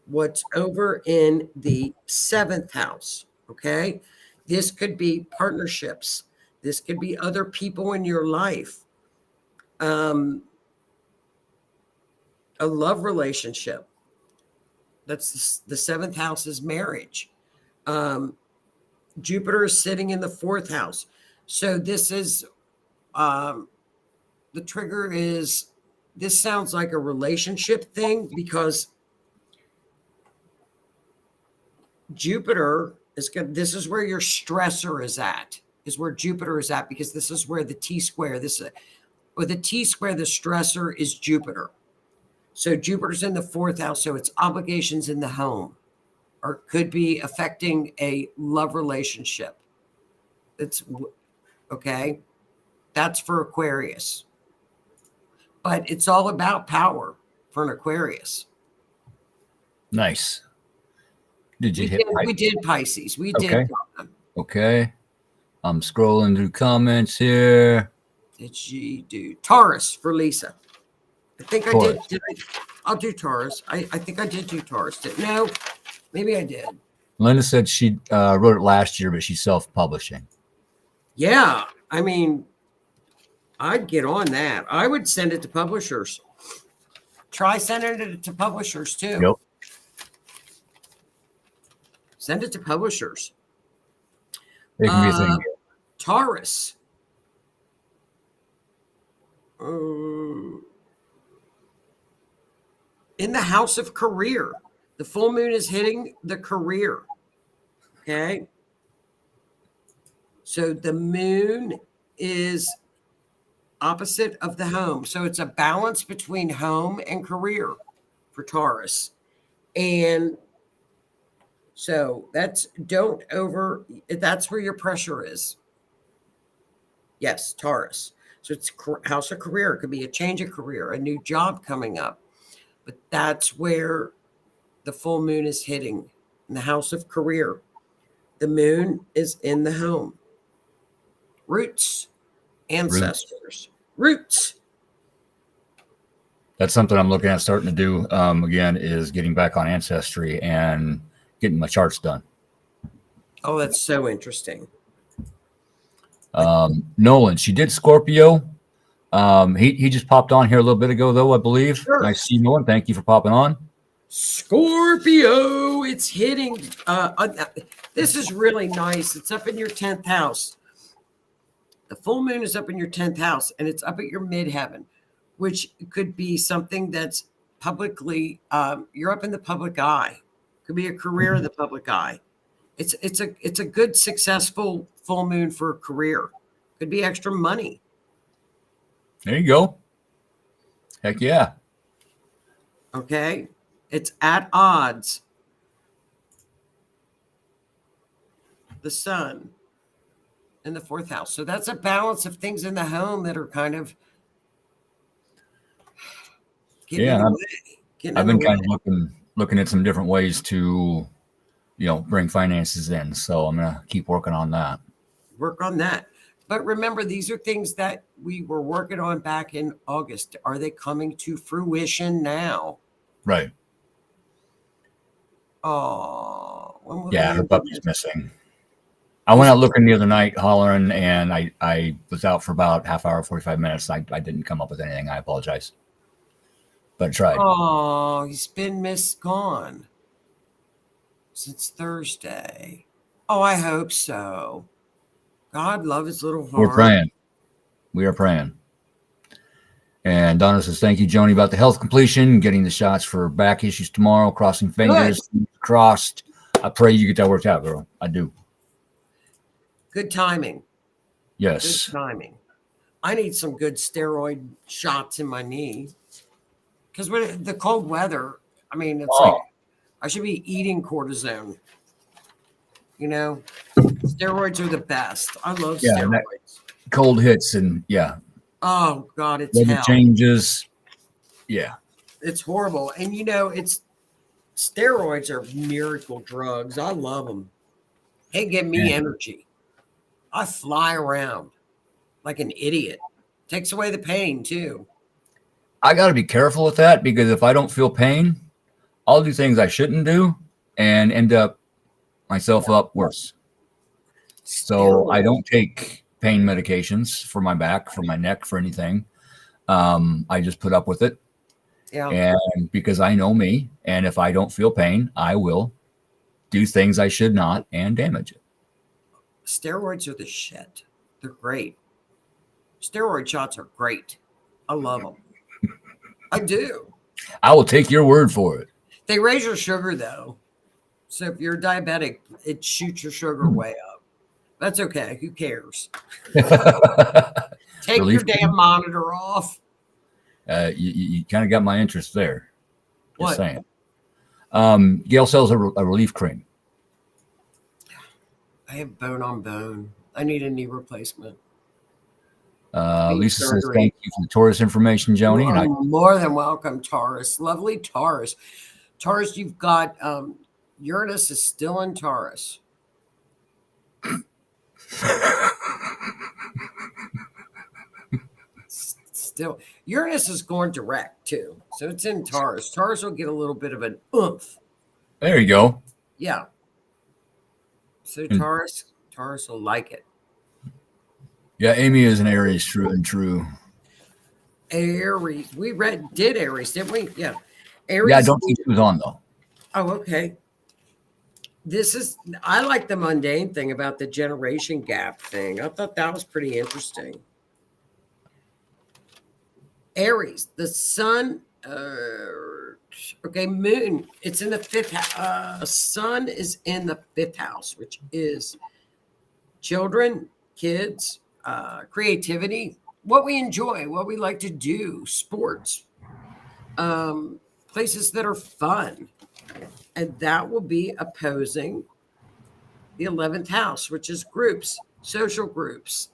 what's over in the 7th house. Okay. This could be partnerships. This could be other people in your life. A love relationship. That's the 7th house is marriage. Jupiter is sitting in the 4th house. So this is, the trigger is, this sounds like a relationship thing because Jupiter is good. This is where your stressor is at, is where Jupiter is at, because this is where the T-square, with the T-square, the stressor is Jupiter. So Jupiter's in the 4th house. So it's obligations in the home, or could be affecting a love relationship. It's okay. That's for Aquarius. But it's all about power for an Aquarius. Nice. Did you we did Pisces. We did. Okay. I'm scrolling through comments here. Did she do Taurus for Lisa? I think Taurus. I did. I'll do Taurus. I think I did do Taurus. No, maybe I did. Linda said she wrote it last year, but she's self-publishing. Yeah. I mean, I'd get on that. I would send it to publishers. Try sending it to publishers too. Yep. Send it to publishers. It can be a thing. Taurus. in the house of career. The full moon is hitting the career. Okay. So the moon is opposite of the home. So it's a balance between home and career for Taurus. And so that's where your pressure is. Yes, Taurus. So it's house of career. It could be a change of career, a new job coming up. But that's where the full moon is hitting, in the house of career. The moon is in the home. Roots, ancestors, roots. That's something I'm looking at starting to do again, is getting back on Ancestry and getting my charts done. Oh, that's so interesting. Nolan, she did Scorpio. He just popped on here a little bit ago, though, I believe. Sure. Nice to see you, Nolan. Thank you for popping on. Scorpio, it's hitting. This is really nice. It's up in your 10th house. The full moon is up in your 10th house, and it's up at your midheaven, which could be something that's publicly, you're up in the public eye. Could be a career in the public eye. It's a good, successful full moon for a career. Could be extra money. There you go. Heck yeah. Okay. It's at odds. The sun in the 4th house. So that's a balance of things in the home that are kind of getting in the way. I've been kind of looking at some different ways to, bring finances in. So I'm going to keep working on that. Work on that. But remember, these are things that we were working on back in August. Are they coming to fruition now? Right. Oh, the puppy's missing. I went out looking the other night, hollering, and I was out for about half hour, 45 minutes. I didn't come up with anything. I apologize. But I tried. Oh, he's been gone since Thursday. Oh, I hope so. God love his little heart. We're praying. We are praying. And Donna says, thank you, Joni, about the health completion, getting the shots for back issues tomorrow, crossing fingers, crossed. I pray you get that worked out, girl. I do. Good timing. Yes. Good timing. I need some good steroid shots in my knee. Because with the cold weather, I mean, it's like I should be eating cortisone. Steroids are the best. I love steroids. Cold hits and Oh God, it's weather hell. Changes. Yeah. It's horrible. And it's steroids are miracle drugs. I love them. They give me energy. I fly around like an idiot. Takes away the pain too. I got to be careful with that, because if I don't feel pain, I'll do things I shouldn't do and end up myself up worse. So I don't take pain medications for my back, for my neck, for anything. I just put up with it. Yeah. And because I know me, and if I don't feel pain, I will do things I should not and damage it. Steroids are the shit. They're great. Steroid shots are great. I love them. I do. I will take your word for it. They raise your sugar, though. So if you're diabetic, it shoots your sugar way up. That's okay. Who cares? Take your damn monitor off. You kind of got my interest there. Just saying. Gail sells a relief cream. I have bone on bone. I need a knee replacement. Lisa says, thank you for the Taurus information, Joni. You're more than welcome, Taurus. Lovely Taurus. Taurus, you've got Uranus is still in Taurus. Still, Uranus is going direct too. So it's in Taurus. Taurus will get a little bit of an oomph. There you go. Yeah. So Taurus will like it. Yeah, Amy is an Aries, true and true. Aries. We did Aries, didn't we? Yeah. Aries. Yeah, I don't think she was on though. Oh, okay. I like the mundane thing about the generation gap thing. I thought that was pretty interesting. Aries, the sun, Okay, moon. It's in the fifth house. Sun is in the fifth house, which is children, kids, creativity, what we enjoy, what we like to do, sports, places that are fun. And that will be opposing the 11th house, which is groups, social groups.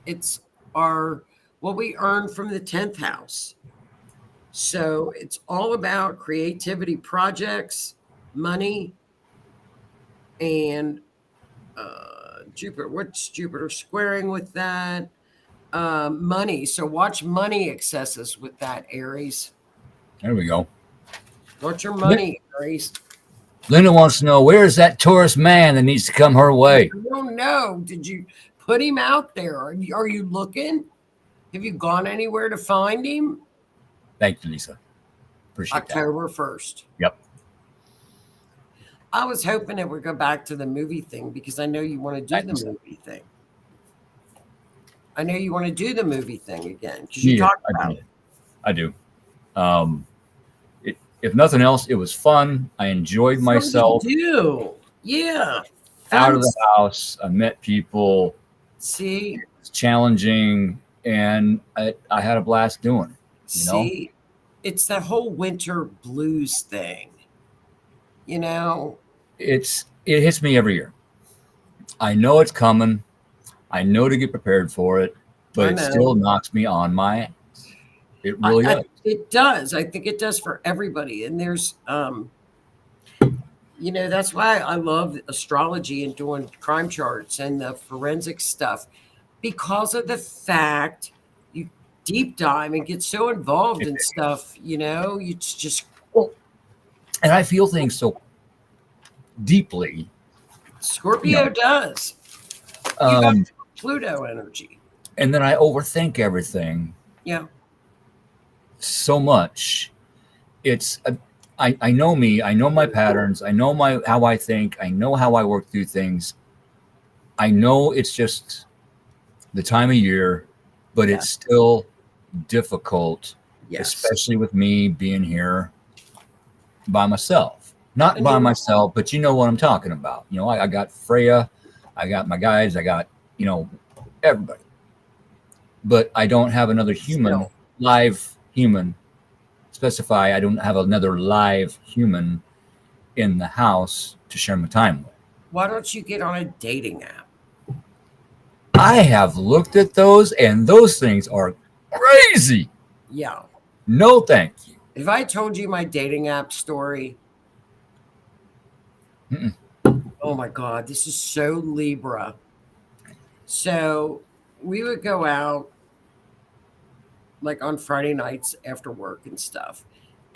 It's our what we earn from the 10th house. So it's all about creativity, projects, money, and Jupiter. What's Jupiter squaring with that? Money. So watch money excesses with that, Aries. There we go. Watch your money, Aries. Linda wants to know, where is that Taurus man that needs to come her way? I don't know. Did you put him out there? Are you looking? Have you gone anywhere to find him? Thank you, Lisa. Appreciate October 1st. Yep. I was hoping it would go back to the movie thing because I know you want to do the movie thing. I know you want to do the movie thing again because you talked about it. I do. If nothing else, it was fun. I enjoyed myself. Yeah. Out of the house, I met people. See, it's challenging, and I had a blast doing it. You know, it's that whole winter blues thing. You know, it hits me every year. I know it's coming. I know to get prepared for it, but it still knocks me on my ass. It really does. It does. I think it does for everybody. And there's, that's why I love astrology and doing crime charts and the forensic stuff because of the fact you deep dive and get so involved in stuff, it's just. And I feel things so deeply. Scorpio does. Pluto energy. And then I overthink everything. Yeah. So much. I know me, I know my patterns, I know how I think, I know how I work through things. I know it's just the time of year, but it's still difficult, especially with me being here by myself. Not by myself, but you know what I'm talking about. I got Freya, I got my guys, I got, everybody. But I don't have another human, live human. Specify I don't have another live human in the house to share my time with. Why don't you get on a dating app? I have looked at those, and those things are crazy. Yeah. No, thank you. If I told you my dating app story, oh my God, this is so Libra. So we would go out like on Friday nights after work and stuff.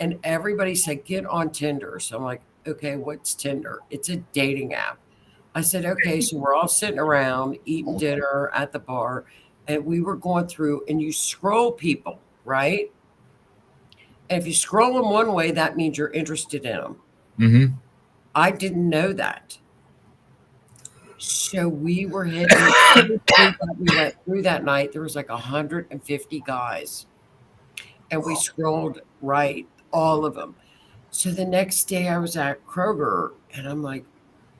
And everybody said, get on Tinder. So I'm like, okay, what's Tinder? It's a dating app. I said, okay, so we're all sitting around eating dinner at the bar. And we were going through and you scroll people, right? And if you scroll them one way, that means you're interested in them. Mm-hmm. I didn't know that. So we were hitting, we went through that night. There was like 150 guys. And we scrolled right, all of them. So the next day I was at Kroger and I'm like,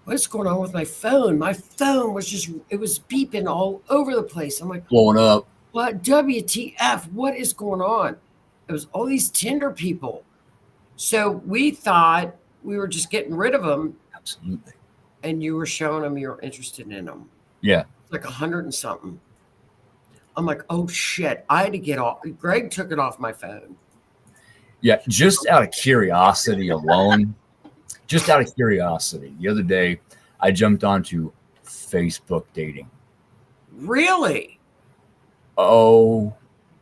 what's going on with my phone? My phone was it was beeping all over the place. I'm like, blowing up. What? WTF? What is going on? It was all these Tinder people. So we thought we were just getting rid of them. Absolutely. And you were showing them you're interested in them. Yeah. It's like 100 and something. I'm like, oh shit. I had to get off. Greg took it off my phone. Yeah. Just out of curiosity alone, the other day, I jumped onto Facebook dating. Really? Oh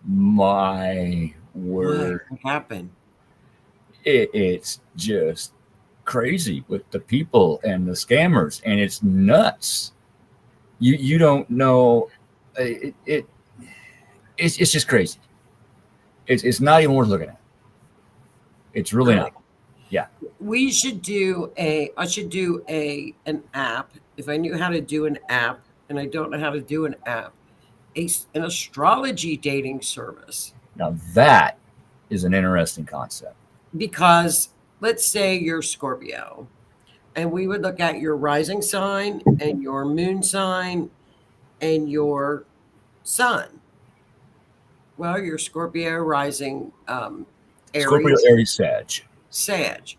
my word. What happened? It's just crazy with the people and the scammers, and it's nuts. You don't know. It's just crazy. It's not even worth looking at. It's really not. Yeah. I should do an app. If I knew how to do an app, and I don't know how to do an app, an astrology dating service. Now that is an interesting concept. because let's say you're Scorpio, and we would look at your rising sign and your moon sign and your sun. Well, your Scorpio rising, Scorpio, Aries, Aries, Sag. Sag.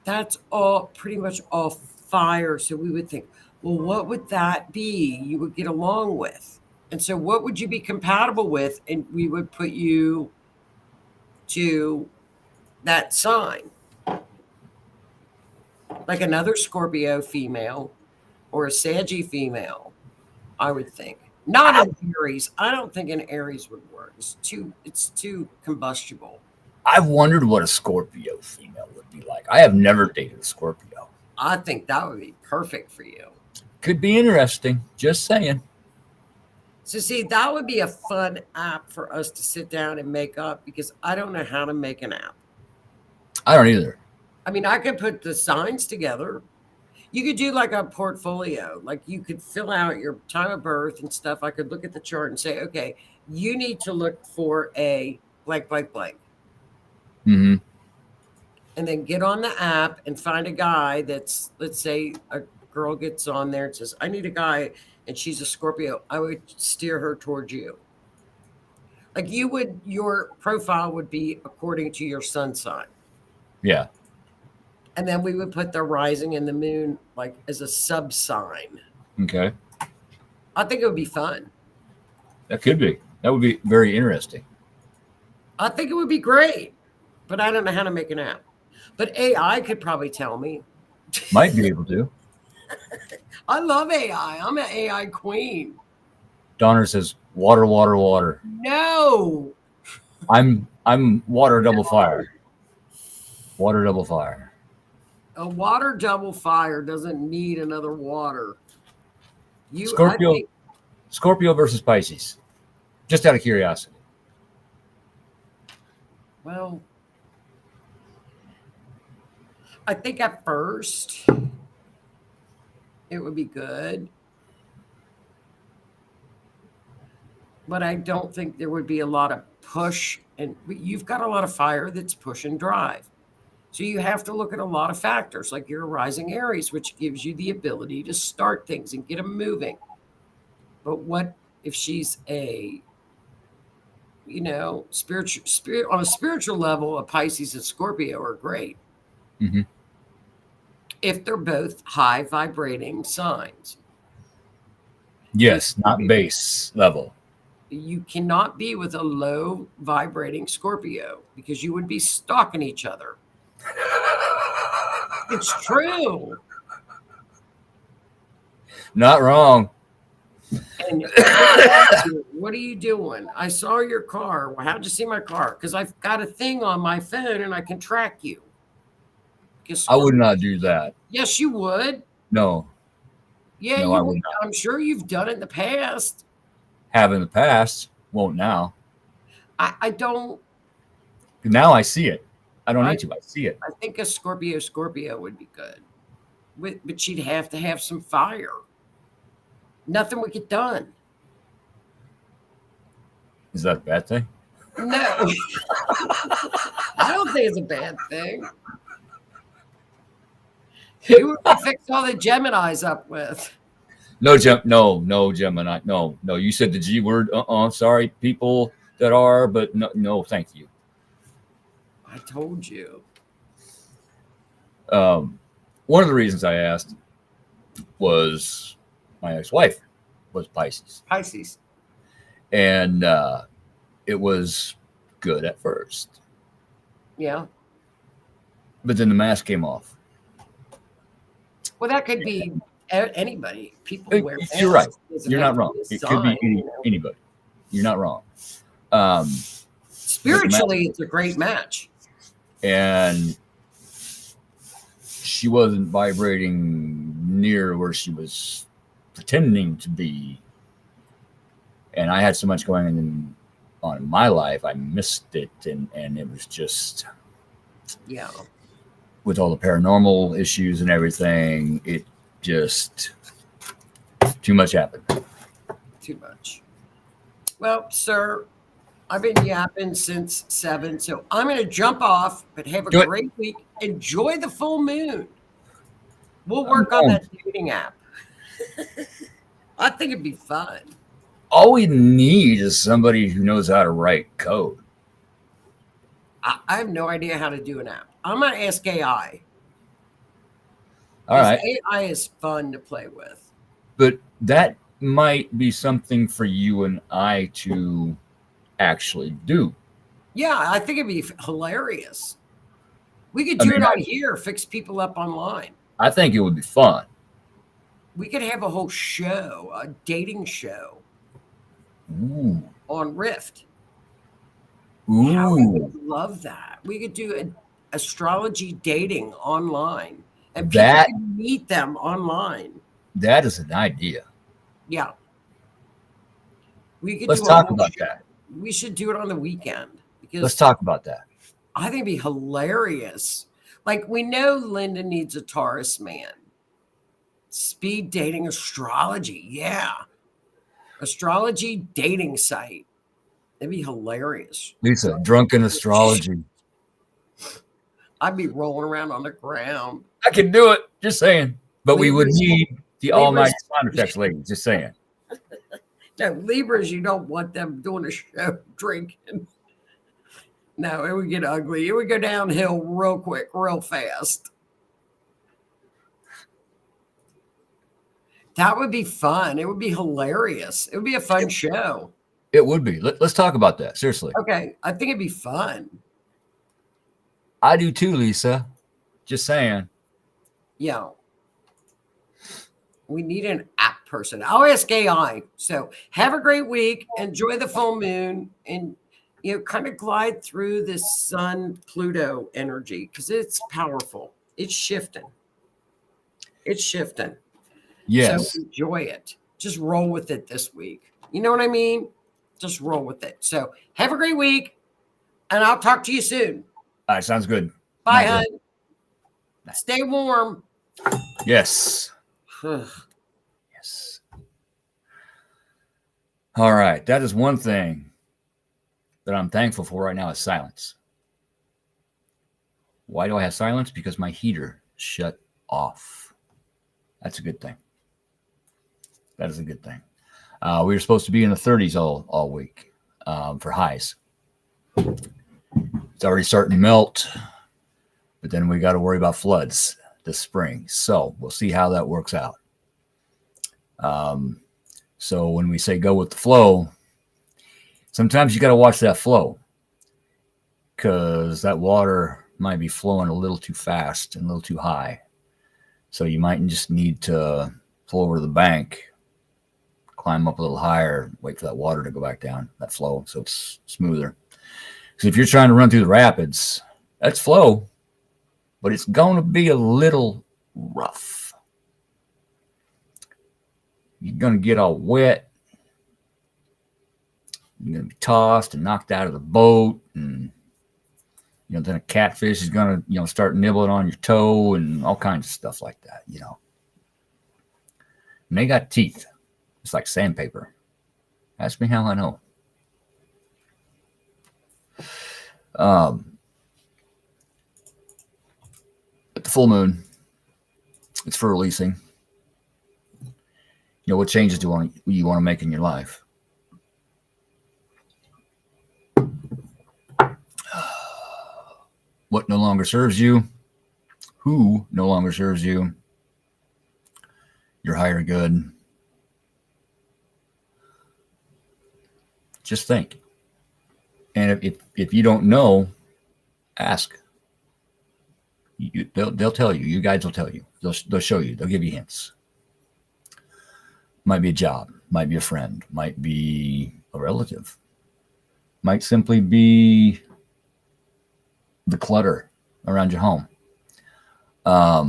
That's all pretty much all fire. So we would think, well, what would that be you would get along with? And so what would you be compatible with? And we would put you to that sign. Like another Scorpio female or a Saggy female, I would think. Not an Aries. I don't think an Aries would work. It's too combustible. I've wondered what a Scorpio female would be like. I have never dated a Scorpio. I think that would be perfect for you. Could be interesting. Just saying. So see, that would be a fun app for us to sit down and make up because I don't know how to make an app. I don't either. I mean, I could put the signs together. You could do like a portfolio. Like you could fill out your time of birth and stuff. I could look at the chart and say, okay, you need to look for a blank, blank, blank. Mm-hmm. And then get on the app and find a guy that's, let's say a girl gets on there and says, I need a guy and she's a Scorpio. I would steer her towards you. Like your profile would be according to your sun sign. Yeah. And then we would put the rising and the moon like as a sub sign. Okay. I think it would be fun. That could be. That would be very interesting. I think it would be great, but I don't know how to make an app. But AI could probably tell me. Might be able to. I love AI. I'm an AI queen. Donner says, water, water, water. No. I'm water double fire. Water double fire. A water double fire doesn't need another water. Scorpio versus Pisces. Just out of curiosity. Well, I think at first it would be good. But I don't think there would be a lot of push. And you've got a lot of fire that's push and drive. So you have to look at a lot of factors, like your rising Aries, which gives you the ability to start things and get them moving. But what if she's a, spirit on a spiritual level? A Pisces and Scorpio are great. Mm-hmm. If they're both high vibrating signs. Yes, not base level. You cannot be with a low vibrating Scorpio because you would be stalking each other. It's true. Not wrong. And what are you doing? I saw your car. Well, how'd you see my car? Because I've got a thing on my phone and I can track you. I would not do that. Yes, you would. No. Yeah, no, you would. I'm sure you've done it in the past. Have in the past. Won't now. I don't. Now I see it. I don't need to. I see it. I think a Scorpio would be good. But she'd have to have some fire. Nothing would get done. Is that a bad thing? No. I don't think it's a bad thing. You would fix all the Geminis up with. No Gemini. No. You said the G word. Sorry, people that are, but no, thank you. I told you. One of the reasons I asked was my ex-wife was Pisces. And it was good at first. Yeah. But then the mask came off. Well, that could be anybody. People wear masks. You're right. You're not wrong. It could be anybody. You're not wrong. Spiritually, it's a great match. And she wasn't vibrating near where she was pretending to be. And I had so much going on in my life, I missed it. And it was just, yeah. With all the paranormal issues and everything, it just, too much happened. Too much. Well, sir, I've been yapping since 7, so I'm going to jump off, but have a great week. Enjoy the full moon. We'll work on that dating app. I think it'd be fun. All we need is somebody who knows how to write code. I have no idea how to do an app. I'm going to ask AI. All right. AI is fun to play with. But that might be something for you and I to actually do. Yeah, I think it'd be hilarious. We could do it on here, fix people up online. I think it would be fun. We could have a whole show, a dating show. Ooh. On R.I.F.T. Ooh. How I would love that. We could do an astrology dating online. And people can meet them online. That is an idea. Yeah. We could Let's talk about that. We should do it on the weekend. Because let's talk about that. I think it'd be hilarious. Like, we know Linda needs a Taurus man. Speed dating astrology. Yeah. Astrology dating site. It'd be hilarious. Lisa, drunken astrology. I'd be rolling around on the ground. I can do it. Just saying. But we would need the all-night sound effects lady. Just saying. No, Libras, you don't want them doing a show drinking. No, it would get ugly. It would go downhill real quick, real fast. That would be fun. It would be hilarious. It would be a fun show. It would be. Let's talk about that. Seriously. Okay. I think it'd be fun. I do too, Lisa. Just saying. Yeah. We need an app person. I'll ask AI. So have a great week. Enjoy the full moon and, kind of glide through this Sun-Pluto energy because it's powerful. It's shifting. It's shifting. Yes. So enjoy it. Just roll with it this week. You know what I mean? Just roll with it. So have a great week, and I'll talk to you soon. All right. Sounds good. Bye, hon. Stay warm. Yes. Yes. All right. That is one thing that I'm thankful for right now is silence. Why do I have silence? Because my heater shut off. That's a good thing. That is a good thing. We were supposed to be in the 30s all week for highs. It's already starting to melt, but then we got to worry about floods this spring. So we'll see how that works out. So when we say go with the flow, sometimes you got to watch that flow because that water might be flowing a little too fast and a little too high. So you might just need to pull over to the bank, climb up a little higher, wait for that water to go back down, that flow, so it's smoother. Because if you're trying to run through the rapids, that's flow, but it's going to be a little rough. You're going to get all wet. You're going to be tossed and knocked out of the boat, and then a catfish is going to start nibbling on your toe and all kinds of stuff like that. And they got teeth. It's like sandpaper. Ask me how I know. At the full moon, it's for releasing. What changes do you want to make in your life? What no longer serves you? Who no longer serves you? Your higher good. Just think. And if you don't know, ask. They'll tell you. You guys will tell you. They'll show you. They'll give you hints. Might be a job. Might be a friend. Might be a relative. Might simply be the clutter around your home. Are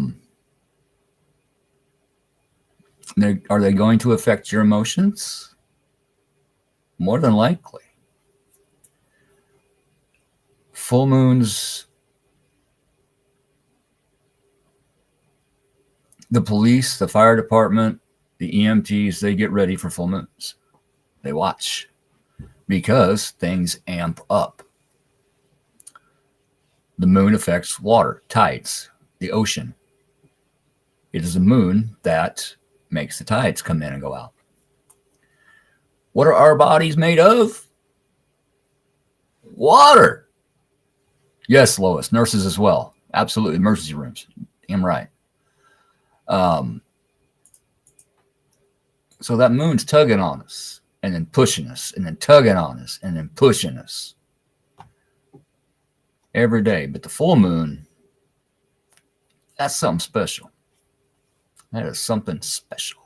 they going to affect your emotions? More than likely. Full moons, the police, the fire department, the EMTs, they get ready for full moons. They watch. because things amp up. The moon affects water, tides, the ocean. It is the moon that makes the tides come in and go out. What are our bodies made of? Water. Yes, Lois, nurses as well. Absolutely, emergency rooms. I'm right. So that moon's tugging on us and then pushing us and then tugging on us and then pushing us every day. But the full moon, that's something special. That is something special.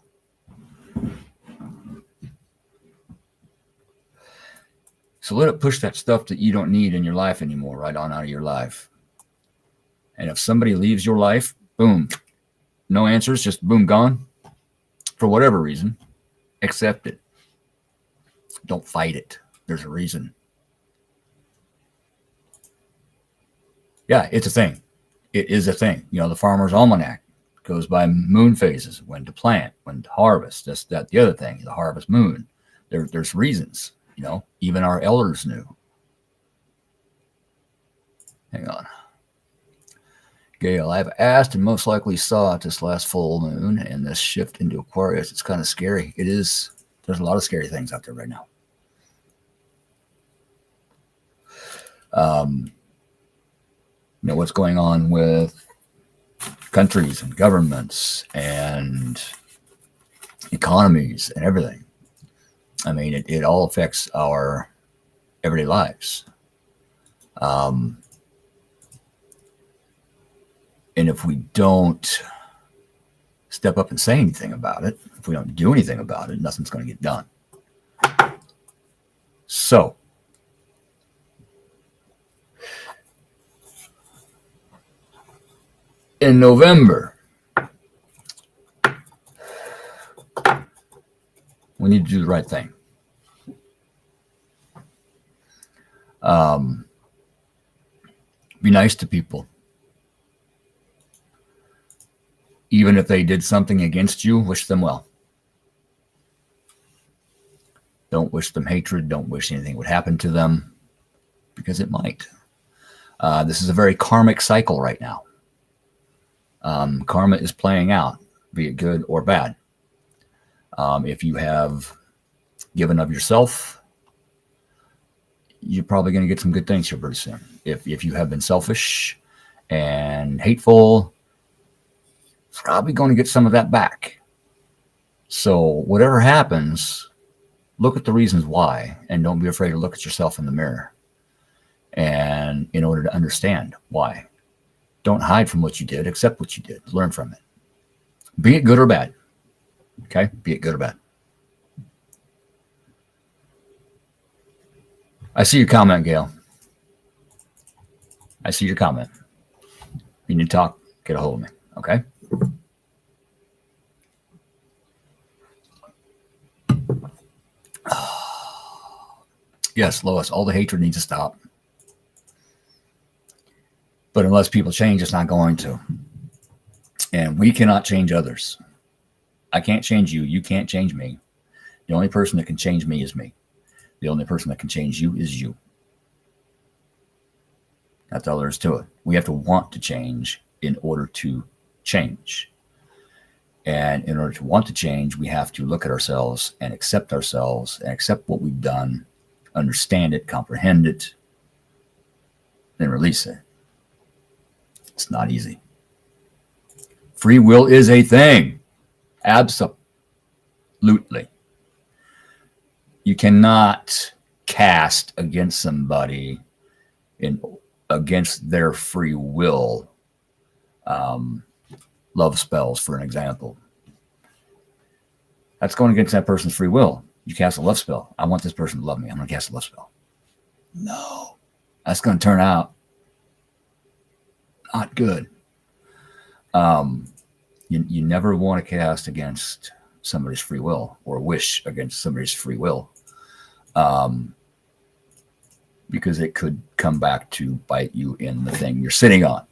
So let it push that stuff that you don't need in your life anymore right on out of your life. And if somebody leaves your life, boom, no answers, just boom, gone. For whatever reason, accept it. Don't fight it. There's a reason. Yeah, it's a thing. It is a thing. You know, the Farmer's Almanac goes by moon phases, when to plant, when to harvest, this, that, the other thing, the harvest moon. There's reasons, you know, even our elders knew. Hang on. Gail, I've asked and most likely saw it this last full moon and this shift into Aquarius. It's kind of scary. It is. There's a lot of scary things out there right now. You know, what's going on with countries and governments and economies and everything. I mean, it all affects our everyday lives. And if we don't step up and say anything about it, if we don't do anything about it, nothing's going to get done. So, in November, we need to do the right thing. Be nice to people. Even if they did something against you, wish them well. Don't wish them hatred. Don't wish anything would happen to them, because it might. This is a very karmic cycle right now. Karma is playing out, be it good or bad. If you have given of yourself, you're probably going to get some good things here pretty soon. If you have been selfish and hateful, probably going to get some of that back. So whatever happens, look at the reasons why, and don't be afraid to look at yourself in the mirror. And in order to understand why, don't hide from what you did, accept what you did, learn from it. Be it good or bad. Okay? Be it good or bad. I see your comment, Gail. I see your comment. You need to talk, get a hold of me. Okay? Yes, Lois, all the hatred needs to stop. But unless people change, it's not going to. And we cannot change others. I can't change you. You can't change me. The only person that can change me is me. The only person that can change you is you. That's all there is to it. We have to want to change in order to change. And in order to want to change, we have to look at ourselves and accept what we've done, understand it, comprehend it, then release it. It's not easy. Free will is a thing. Absolutely. You cannot cast against somebody against their free will. Love spells, for an example. That's going against that person's free will. You cast a love spell. I want this person to love me. I'm going to cast a love spell. No. That's going to turn out not good. You never want to cast against somebody's free will or wish against somebody's free will, because it could come back to bite you in the thing you're sitting on.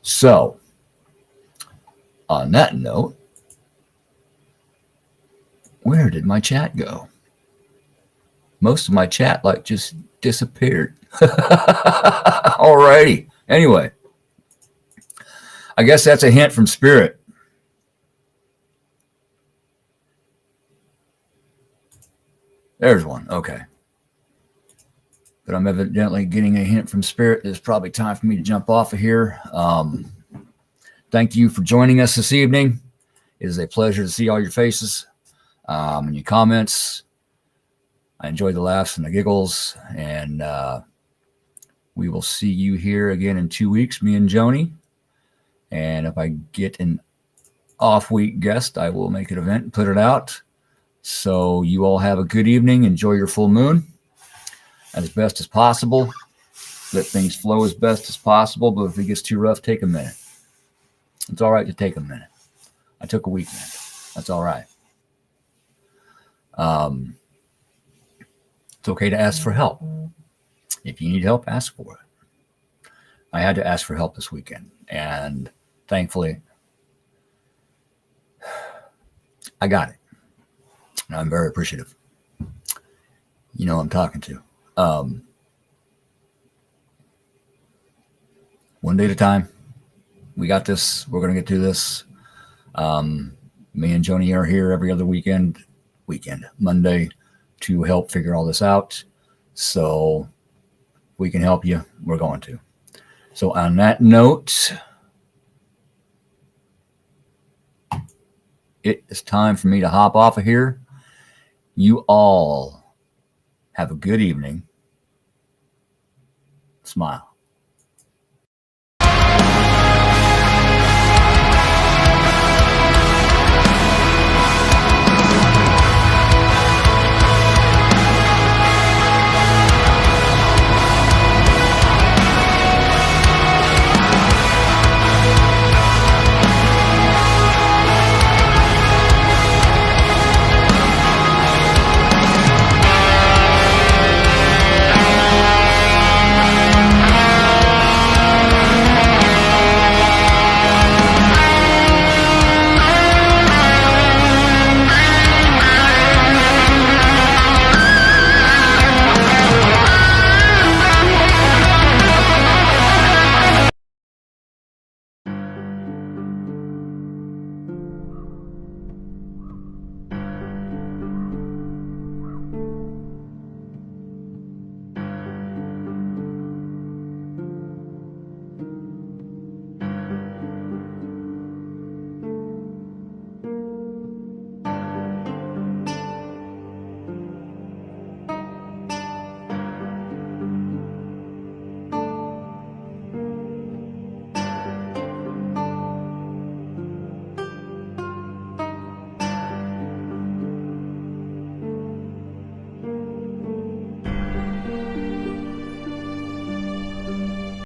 So, on that note, Where did my chat go? Most of my chat like just disappeared. Alrighty. Anyway, I guess that's a hint from Spirit. There's one. Okay. But I'm evidently getting a hint from Spirit. It's probably time for me to jump off of here. Thank you for joining us this evening. It is a pleasure to see all your faces and your comments. I enjoyed the laughs and the giggles. And we will see you here again in 2 weeks, me and Joni. And if I get an off-week guest, I will make an event and put it out. So you all have a good evening. Enjoy your full moon as best as possible. Let things flow as best as possible. But if it gets too rough, take a minute. It's all right to take a minute. I took a weekend. That's all right. It's okay to ask for help. If you need help, ask for it. I had to ask for help this weekend. And thankfully, I got it. And I'm very appreciative. You know who I'm talking to. One day at a time. We got this. We're going to get through this. Me and Joni are here every other Monday, to help figure all this out. So if we can help you, we're going to. So on that note, it is time for me to hop off of here. You all have a good evening. Smile.